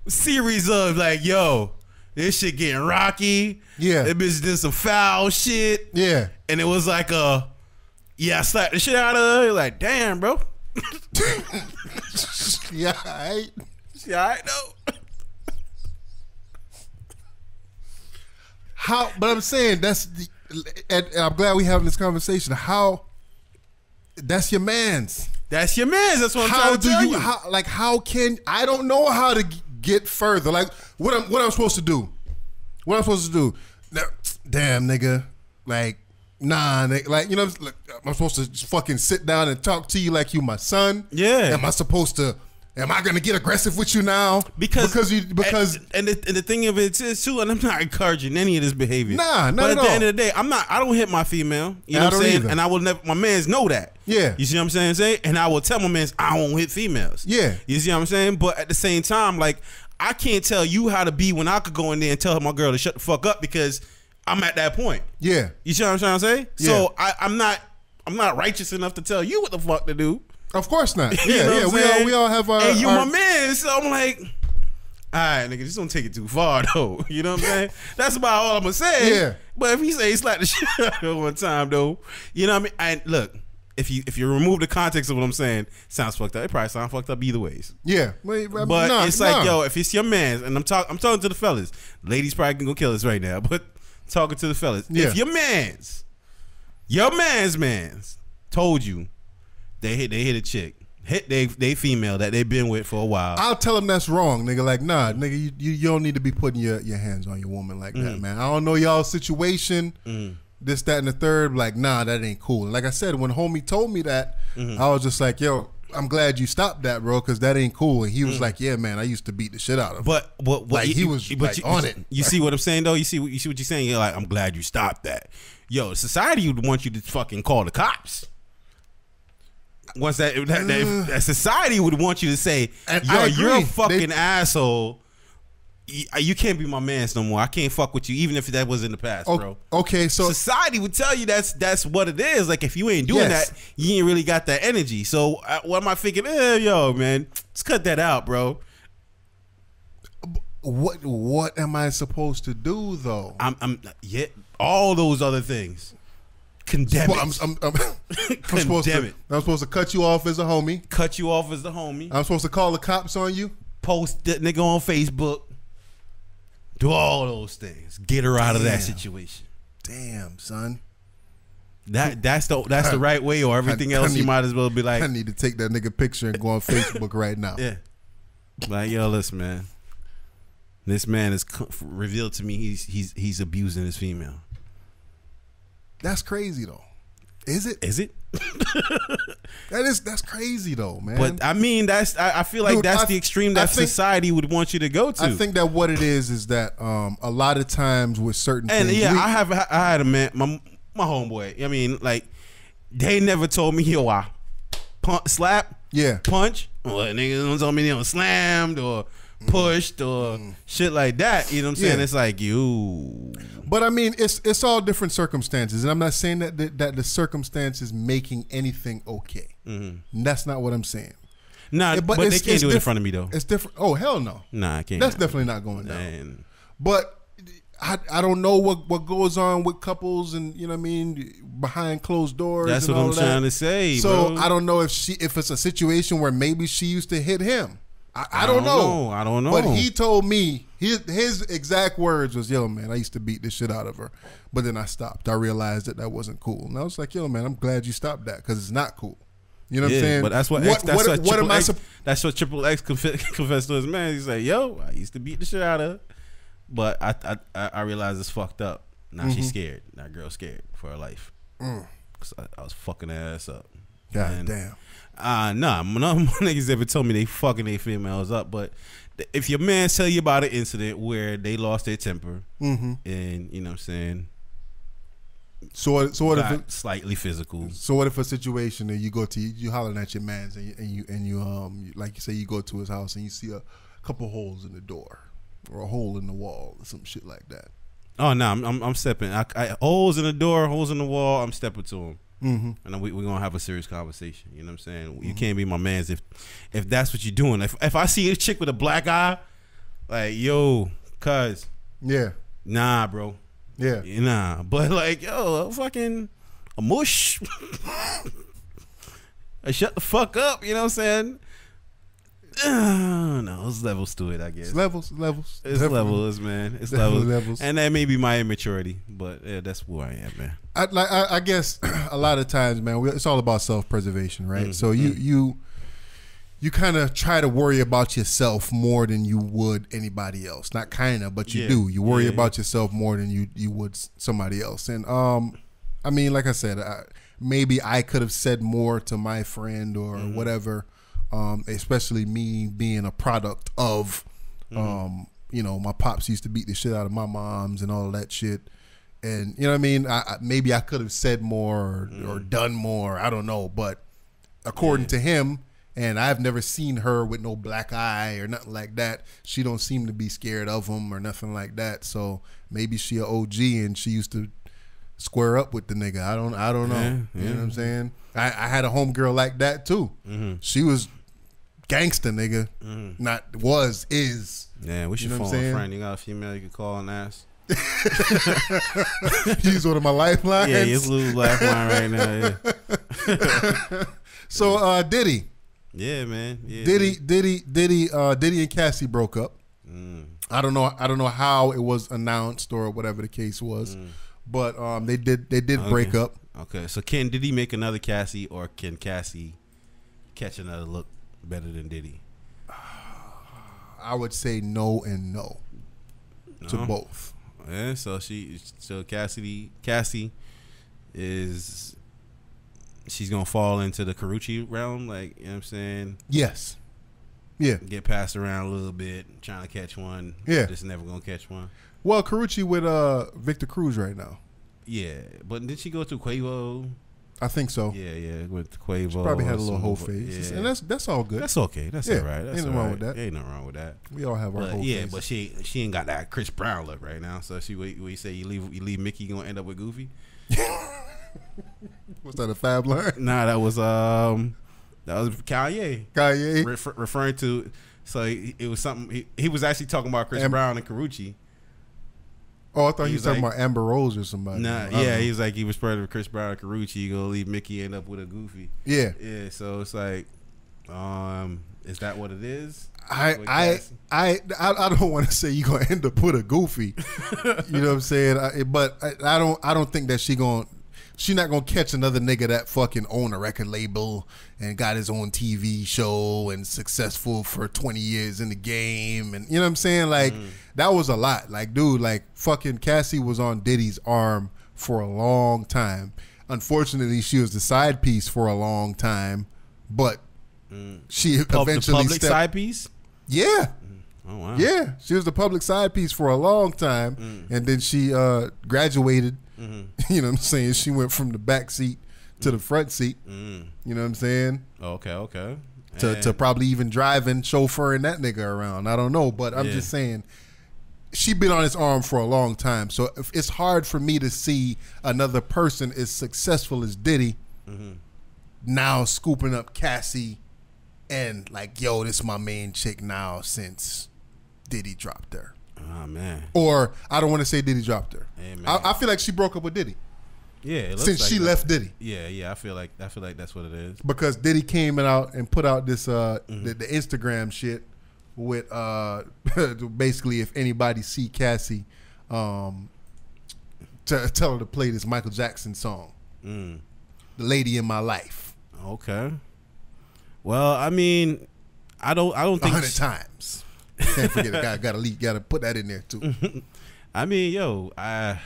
series of like, yo, this shit getting rocky. Yeah. That bitch did some foul shit. Yeah. And it was like I slapped the shit out of her. Like, damn, bro. Yeah, alright. She alright though. But I'm saying and I'm glad we having this conversation. That's your man's. That's your man's. That's what I'm trying to tell you. How can I don't know how to get further. Like what I'm supposed to do. What I'm supposed to do. Now, damn nigga. Like, nah, like, you know, like, am I supposed to just fucking sit down and talk to you like you my son? Yeah. Am I gonna get aggressive with you now? Because the thing of it is too, and I'm not encouraging any of this behavior. Nah, not but at at the all. end of the day, I don't hit my female. You know what I'm saying? Either. And I will never. My mans know that. Yeah. You see what I'm saying? And I will tell my mans I won't hit females. Yeah. You see what I'm saying? But at the same time, like, I can't tell you how to be when I could go in there and tell my girl to shut the fuck up because I'm at that point. Yeah. You see what I'm trying to say? Yeah. So I'm not righteous enough to tell you what the fuck to do. Of course not. You know Yeah, what I'm saying? we all have our. And you our, my man, so I'm like, all right, nigga, just don't take it too far though. You know what I'm saying? That's about all I'm gonna say. Yeah. But if he say he slapped the shit out of her one time though, you know what I mean? And look, if you remove the context of what I'm saying, sounds fucked up. It probably sounds fucked up either ways. Yeah. But it's like, yo, if it's your man, and I'm talking to the fellas. Ladies probably gonna kill us right now, but talking to the fellas. Yeah. If your man's told you they hit a chick, hit they female that they've been with for a while, I'll tell them that's wrong, nigga. Like, nah, nigga, you don't need to be putting your hands on your woman like that, man. I don't know y'all's situation, this, that, and the third. Like, nah, that ain't cool. And like I said, when homie told me that, I was just like, yo, I'm glad you stopped that, bro, because that ain't cool. And he was like, yeah, man, I used to beat the shit out of him. But like, he was on it. You see what I'm saying though? You see what you're saying? You're like, I'm glad you stopped that. Yo, society would want you to fucking call the cops. Once that society would want you to say, yo, you're a fucking asshole. You can't be my man no more. I can't fuck with you, even if that was in the past, bro. Okay, so society would tell you that's what it is. Like, if you ain't doing that, you ain't really got that energy. So what am I thinking? Yo, man, let's cut that out, bro. What am I supposed to do though? I'm all those other things. Condemn it. I'm supposed to cut you off as a homie. Cut you off as the homie. I'm supposed to call the cops on you. Post that nigga on Facebook. Do all those things. Get her out of that situation. Damn, son. That's the right way, or everything else you might as well be like, I need to take that nigga picture and go on Facebook right now. Yeah. Like, yo, listen, man. This man has revealed to me he's abusing his female. That's crazy though. Is it? Is it? That's crazy though, man. But I mean, I feel like that's the extreme that society would want you to go to. I think that what it is that a lot of times with certain and things. Yeah, I had a man, my homeboy. I mean, like, they never told me, yo, I slap, punch. Well, niggas don't tell me they slammed or pushed or shit like that. You know what I'm saying? It's like, you. But I mean, it's all different circumstances, and I'm not saying that the circumstances making anything okay. That's not what I'm saying. Nah, but they can't do it in front of me though. It's different. Oh, hell no. Nah, I can't. That's definitely not going down. But I don't know what goes on with couples, and you know what I mean, behind closed doors. That's what I'm trying to say. So bro. I don't know if it's a situation where maybe she used to hit him. I don't know. I don't know. But he told me, his exact words was, yo, man, I used to beat the shit out of her. But then I stopped. I realized that wasn't cool. And I was like, yo, man, I'm glad you stopped that because it's not cool. You know what I'm saying? But that's what Triple X confessed to his man. He's like, yo, I used to beat the shit out of her. But I realized it's fucked up. Now she's scared. That girl's scared for her life. Cause I was fucking her ass up. God damn. Nah, none of my niggas ever told me they fucking their females up. But if your man tell you about an incident where they lost their temper and you know what I'm saying, so what if it, slightly physical? So what if a situation that you hollering at your man's and you like you say you go to his house and you see a couple holes in the door or a hole in the wall or some shit like that? Oh no, I'm stepping. I holes in the door, holes in the wall. I'm stepping to him. And we're gonna have a serious conversation. You know what I'm saying? You can't be my man's if that's what you're doing. If I see a chick with a black eye, like, yo, cuz, nah, bro, nah. But like, yo, fucking a mush, shut the fuck up. You know what I'm saying? No, there's levels to it, I guess. Levels. It's levels, man. It's levels. And that may be my immaturity, but yeah, that's where I am, man. I guess a lot of times, man, it's all about self-preservation, right? So you you kind of try to worry about yourself more than you would anybody else. Not kind of, but you do. You worry about yourself more than you would somebody else. And I mean, like I said, maybe I could have said more to my friend or whatever, especially me being a product of, you know, my pops used to beat the shit out of my moms and all of that shit. And, you know what I mean? Maybe I could have said more or done more. I don't know. But according to him, and I've never seen her with no black eye or nothing like that. She don't seem to be scared of him or nothing like that. So maybe she a OG and she used to square up with the nigga. I don't know. You know what I'm saying? I had a homegirl like that too. She was gangster, nigga. Is. Yeah, we should phone a friend. You got a female you could call and ask? He's one of my lifelines. Yeah, he's lose lifeline right now. Yeah. So Diddy. Yeah, man. Yeah, Diddy and Cassie broke up. I don't know how it was announced or whatever the case was, but they did break up. Okay, so can Diddy make another Cassie, or can Cassie catch another look better than Diddy? I would say no and no to both. Yeah, so Cassie is. She's gonna fall into the Karuchi realm, like, you know what I'm saying? Yes. Yeah. Get passed around a little bit, trying to catch one. Yeah. Just never gonna catch one. Well, Karuchi with Victor Cruz right now. Yeah, but did she go to Quavo? I think so. Yeah, with Quavo. She probably had a little whole face, and that's all good. That's okay. That's all right. That's ain't nothing wrong with that. Ain't nothing wrong with that. We all have our whole yeah, faces. but she ain't got that Chris Brown look right now. So we say you leave Mickey, you gonna end up with Goofy. Was that a Fab line? Nah, that was Kanye. Referring to, so it was something. He was actually talking about Chris Brown and Karuchi. Oh, I thought he was talking about Amber Rose or somebody. Nah, yeah, he was like, he was spreading with Chris Brown and Karuchi. You gonna leave Mickey, end up with a Goofy. Yeah. So it's like, is that what it is? I don't want to say you gonna end up with a Goofy. You know what I'm saying? But I don't think that she's not gonna catch another nigga that fucking own a record label and got his own TV show and successful for 20 years in the game, and you know what I'm saying? Like that was a lot. Like, dude, like fucking Cassie was on Diddy's arm for a long time. Unfortunately, she was the side piece for a long time, but she eventually public side piece. Yeah. Oh wow. Yeah, she was the public side piece for a long time, and then she graduated. You know what I'm saying? She went from the back seat to the front seat. You know what I'm saying? Okay. To probably even driving, chauffeuring that nigga around. I don't know, but I'm just saying she been on his arm for a long time. So it's hard for me to see another person as successful as Diddy now scooping up Cassie and like, yo, this is my main chick now since Diddy dropped her. Oh man. Or I don't want to say Diddy dropped her. Hey, I feel like she broke up with Diddy. Yeah, it looks since like she left Diddy. Yeah. I feel like that's what it is. Because Diddy came out and put out this the Instagram shit with basically if anybody see Cassie, to tell her to play this Michael Jackson song, "The Lady in My Life." Okay. Well, I mean, I don't think 100 times. Can't forget it. Gotta put that in there too. I mean, yo, I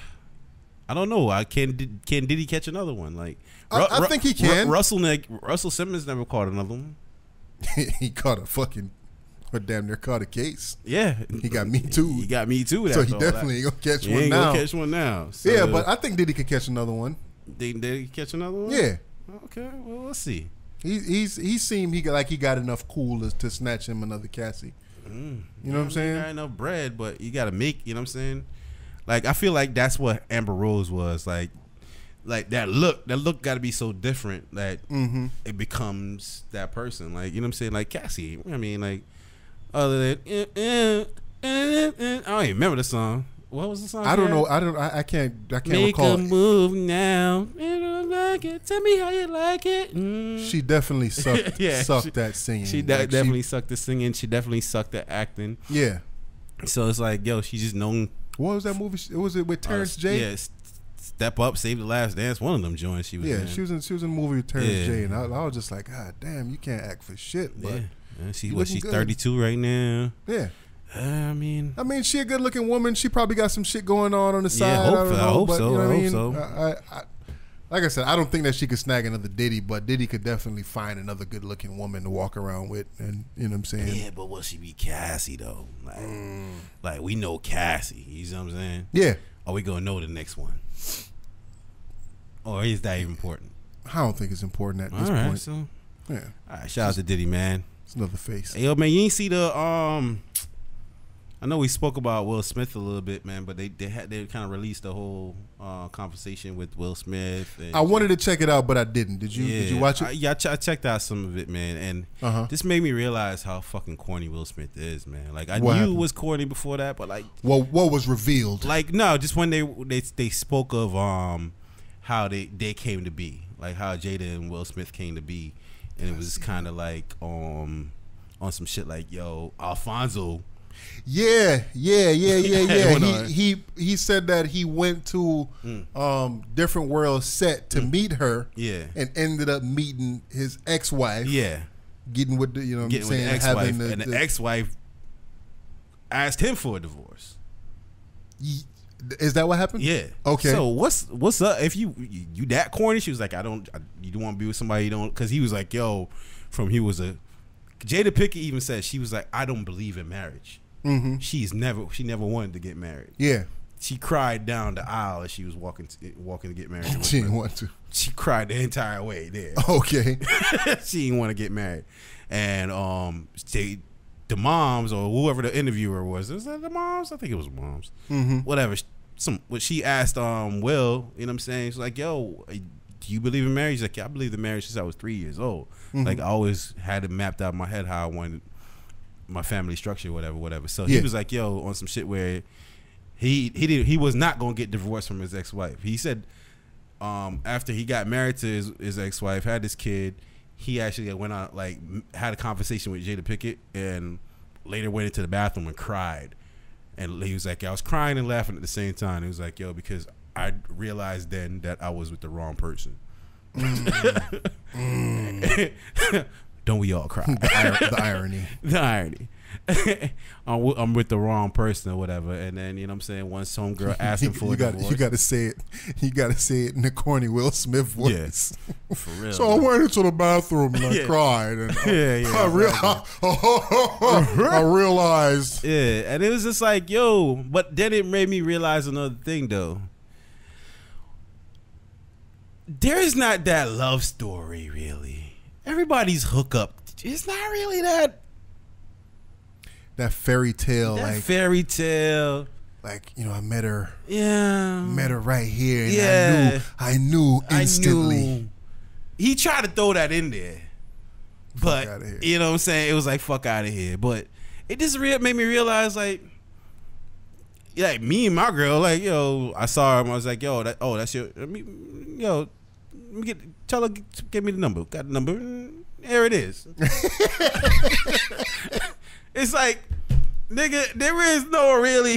don't know. Can Diddy catch another one? Like, I think he can. Russell Simmons never caught another one. He caught damn near caught a case. Yeah, he got Me Too. He got Me Too. So he definitely ain't gonna catch one now. Ain't gonna catch one now. So, yeah, but I think Diddy could catch another one. Did he catch another one? Yeah. Okay. Well, let's see. He seemed he got enough cool to snatch him another Cassie. You know what I'm saying? You got enough bread, but you got to make. You know what I'm saying? Like, I feel like that's what Amber Rose was like that look got to be so different that it becomes that person. Like, you know what I'm saying? Like Cassie. I mean, like, other than I don't even remember the song. What was the song? I don't know. I can't Make recall. Make a move now. You don't like it. Tell me how you like it. She definitely sucked that singing. She definitely sucked the singing. She definitely sucked the acting. Yeah. So it's like, yo, she's just known. What was that movie? Was it with Terrence J? Yeah, Step Up, Save the Last Dance. One of them joints she was in. She was in a movie with Terrence J, and I was just like, God damn, you can't act for shit. But She's 32 right now. Yeah. I mean, she a good looking woman. She probably got some shit going on the side. I hope so. Like I said, I don't think that she could snag another Diddy, but Diddy could definitely find another good looking woman to walk around with, and you know what I'm saying? Yeah, but will she be Cassie though? Like we know Cassie. You know what I'm saying? Yeah. Are we gonna know the next one? Or is that even important? I don't think it's important at this point. So yeah. All right, shout out to Diddy, man. It's another face. Hey, yo, man, you ain't see the I know we spoke about Will Smith a little bit, man, but they kind of released the whole conversation with Will Smith. And I wanted to check it out, but I didn't. Did you? Yeah. Did you watch it? I checked out some of it, man, and this made me realize how fucking corny Will Smith is, man. Like I knew it was corny before that, but like, what was revealed? Like no, just when they spoke of how they came to be, like how Jada and Will Smith came to be, and it was kind of like on some shit like, yo, Alfonso. Yeah. He said that he went to Different World set to meet her. Yeah. And ended up meeting his ex-wife. Yeah. Getting with the, you know what I'm saying? With the ex-wife. And the ex-wife asked him for a divorce. Is that what happened? Yeah. Okay. So what's up? If you that corny? She was like, you don't want to be with somebody you don't, because he was like, yo, Jada Pinkett even said, she was like, I don't believe in marriage. Mm-hmm. She never wanted to get married. Yeah. She cried down the aisle as she was walking to get married. She didn't want to. She cried the entire way there. Okay. She didn't want to get married. And the moms or whoever the interviewer was that the moms? I think it was moms. Mm-hmm. Whatever. She asked Will, you know what I'm saying? She's like, yo, do you believe in marriage? He's like, yeah, I believe in marriage since I was 3 years old. Mm-hmm. Like I always had it mapped out in my head how I wanted my family structure, whatever. So he was like, yo, on some shit where he was not gonna get divorced from his ex-wife. He said after he got married to his ex-wife, had this kid, he actually went out, like, had a conversation with Jada Pinkett, and later went into the bathroom and cried. And he was like, I was crying and laughing at the same time. He was like, yo, because I realized then that I was with the wrong person. Don't we all cry? The irony. The irony. I'm with the wrong person or whatever, and then, you know what I'm saying, one homegirl asking for a divorce. You got to say it. You got to say it in the corny Will Smith voice. Yeah, for real. So I went into the bathroom and I cried, and I realized. Yeah, and it was just like, yo, but then it made me realize another thing though. There is not that love story really. Everybody's hookup. It's not really that fairy tale. Fairy tale. Like, you know, I met her. Yeah. Met her right here. And I knew instantly. He tried to throw that in there. But, you know what I'm saying? It was like, fuck out of here. But it just made me realize, like me and my girl, like, yo, I saw him. I was like, yo, that's your, yo, tell her, give me the number. Got the number. There it is. It's like, nigga, there is no really.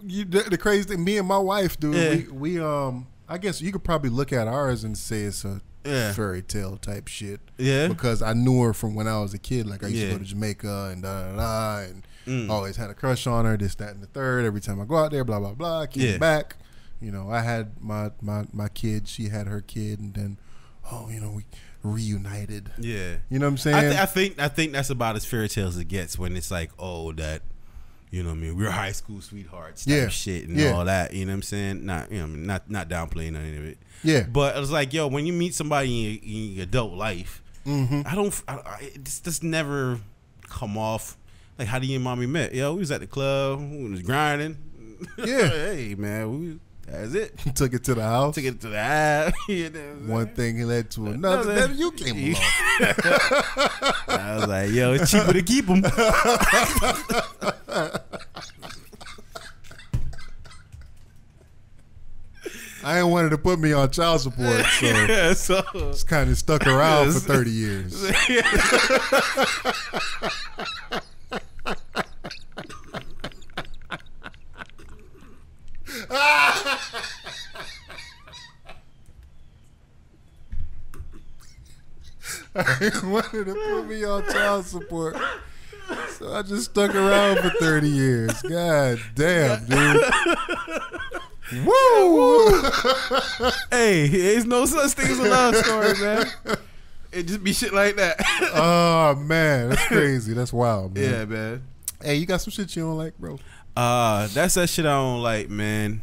The crazy thing, me and my wife, dude, we I guess you could probably look at ours and say it's a fairy tale type shit. Yeah. Because I knew her from when I was a kid. Like I used to go to Jamaica and and always had a crush on her, this, that, and the third. Every time I go out there, blah, blah, blah, came back. You know, I had my kid, she had her kid, and then, you know, we reunited. Yeah. You know what I'm saying? I think that's about as fairy tale as it gets, when it's like, that, you know what I mean, we're high school sweethearts type shit and all that, you know what I'm saying? Not, you know, not downplaying any of it. Yeah. But it was like, yo, when you meet somebody in your adult life, it just never come off. Like, how do you and mommy met? Yo, we was at the club, we was grinding. Yeah. Hey, man, that's it. Took it to the house. Took it to the house. You know, one thing led to another. Then you came along. I was like, yo, it's cheaper to keep them. I ain't wanted to put me on child support, so it's kind of stuck around for 30 years. I wanted to put me on child support. So I just stuck around for 30 years. God damn, dude. Woo! Hey, there's no such thing as a love story, man. It just be shit like that. Oh, man. That's crazy. That's wild, man. Yeah, man. Hey, you got some shit you don't like, bro? That's that shit I don't like, man.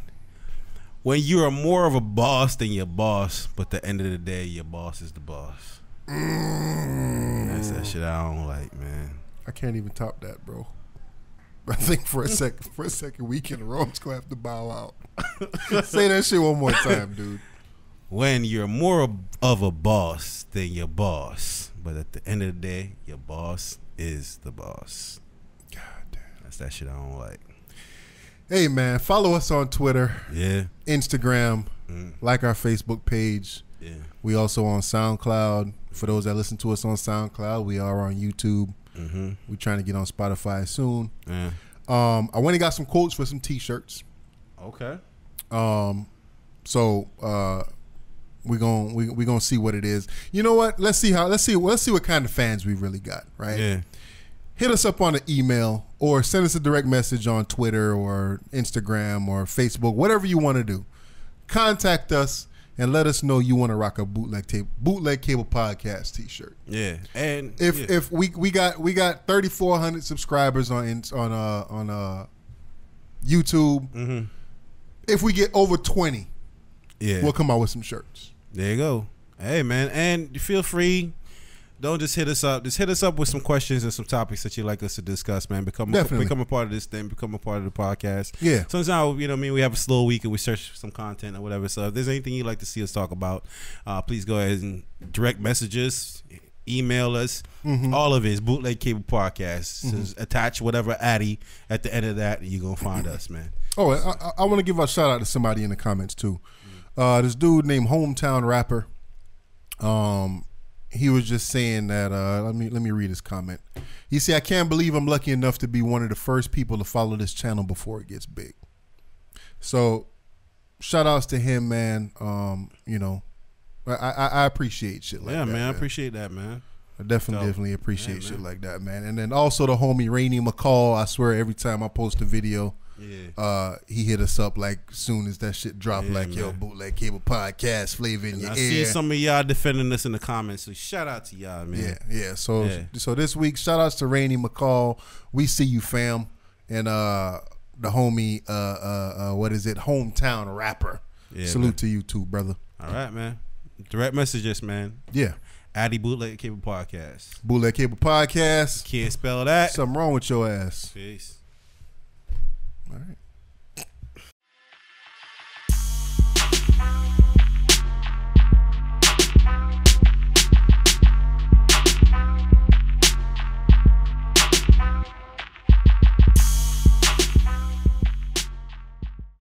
When you are more of a boss than your boss, but at the end of the day, your boss is the boss. That's that shit I don't like, man. I can't even top that, bro. I think for a second week in a row, I'm just gonna have to bow out. Say that shit one more time, dude. When you're more of a boss than your boss, but at the end of the day, your boss is the boss. God damn. That's that shit I don't like. Hey, man, follow us on Twitter, Yeah. Instagram, like our Facebook page. Yeah. We also on SoundCloud. For those that listen to us on SoundCloud, we are on YouTube. We're trying to get on Spotify soon. Yeah. I went and got some quotes for some T-shirts. Okay. So we're gonna see what it is. You know what? Let's see what kind of fans we really got. Right. Yeah. Hit us up on an email or send us a direct message on Twitter or Instagram or Facebook, whatever you want to do. Contact us and let us know you want to rock a Bootleg Cable Podcast T-shirt. Yeah. And if we got 3,400 subscribers on YouTube. If we get over 20, we'll come out with some shirts. There you go. Hey, man, and feel free. Don't just hit us up. Just hit us up with some questions and some topics that you'd like us to discuss, man. Become a part of this thing. Become a part of the podcast. Yeah. Sometimes, you know what I mean, we have a slow week and we search some content or whatever. So if there's anything you'd like to see us talk about, please go ahead and direct messages, email us. All of it is Bootleg Cable Podcast. So attach whatever Addy at the end of that, and you're going to find us, man. Oh, I want to give a shout out to somebody in the comments, too. This dude named Hometown Rapper. He was just saying that, let me read his comment. He said, I can't believe I'm lucky enough to be one of the first people to follow this channel before it gets big. So shout outs to him, man. You know, I appreciate shit like that. Yeah, man, I appreciate that, man. I definitely appreciate shit like that, man. And then also the homie Rainey McCall. I swear every time I post a video, he hit us up like soon as that shit dropped, like, man. Yo, Bootleg Cable Podcast, flavor in your ear. I see some of y'all defending us in the comments, so shout out to y'all, man. Yeah. So this week, shout outs to Rainey McCall. We see you, fam. And the homie, what is it? Hometown Rapper. Yeah, salute to you too, brother. All right, man. Direct messages, man. Yeah. Addy Bootleg Cable Podcast. Bootleg Cable Podcast. Can't spell that. Something wrong with your ass. Peace. All right.